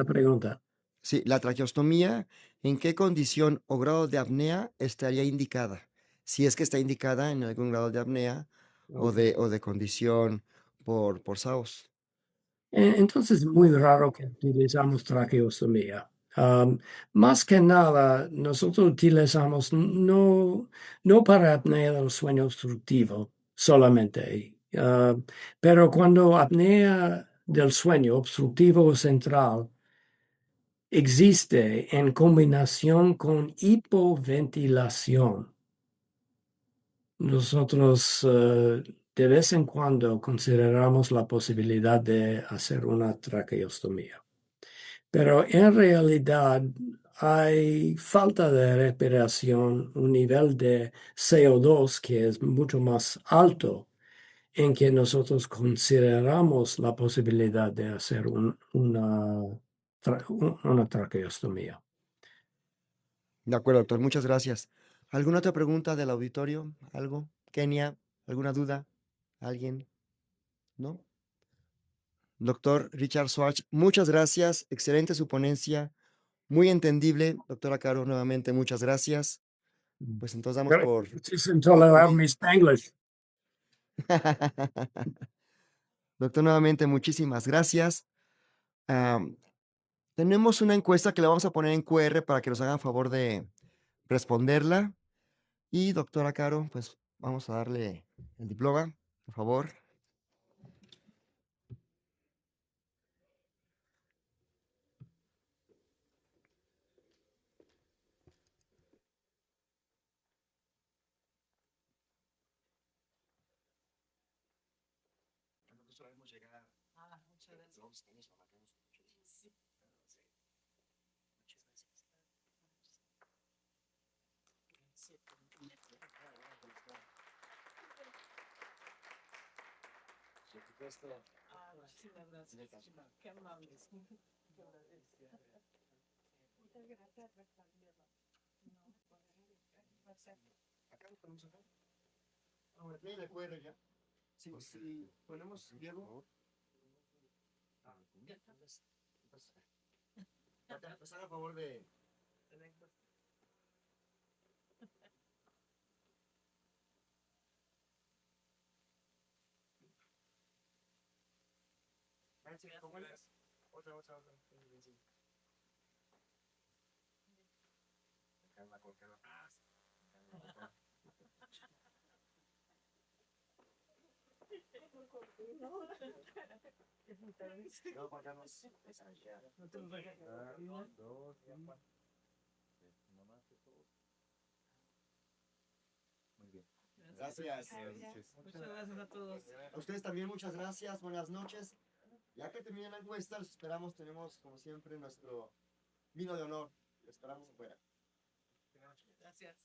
pregunta. Sí, la traqueostomía, ¿en qué condición o grado de apnea estaría indicada? Si es que está indicada en algún grado de apnea o de condición por SAOS. Entonces es muy raro que utilizamos traqueostomía. Más que nada, nosotros utilizamos no para apnea del sueño obstructivo solamente, pero cuando apnea del sueño obstructivo central existe en combinación con hipoventilación. Nosotros de vez en cuando consideramos la posibilidad de hacer una traqueostomía. Pero en realidad hay falta de respiración, un nivel de CO2 que es mucho más alto en que nosotros consideramos la posibilidad de hacer una traqueostomía. De acuerdo, doctor. Muchas gracias. ¿Alguna otra pregunta del auditorio? ¿Algo? Kenia, ¿alguna duda? ¿Alguien? ¿No? Doctor Richard Schwartz, muchas gracias. Excelente su ponencia. Muy entendible. Doctora Caro, nuevamente, muchas gracias. Pues entonces damos por... Sin tolerar mi Spanglish. Doctor, nuevamente, muchísimas gracias. Tenemos una encuesta que la vamos a poner en QR para que nos hagan favor de responderla. Y doctora Caro, pues vamos a darle el diploma, por favor. Acá lo ponemos acá. Ahora, ¿tiene el QR ya? Sí, sí. Ponemos Diego. Acá, pues haga favor de... Otra. Muy bien. Gracias. Muchas gracias a todos. A ustedes también muchas gracias. Buenas noches. Ya que termine la encuesta, los esperamos. Tenemos, como siempre, nuestro vino de honor. Lo esperamos afuera. Gracias.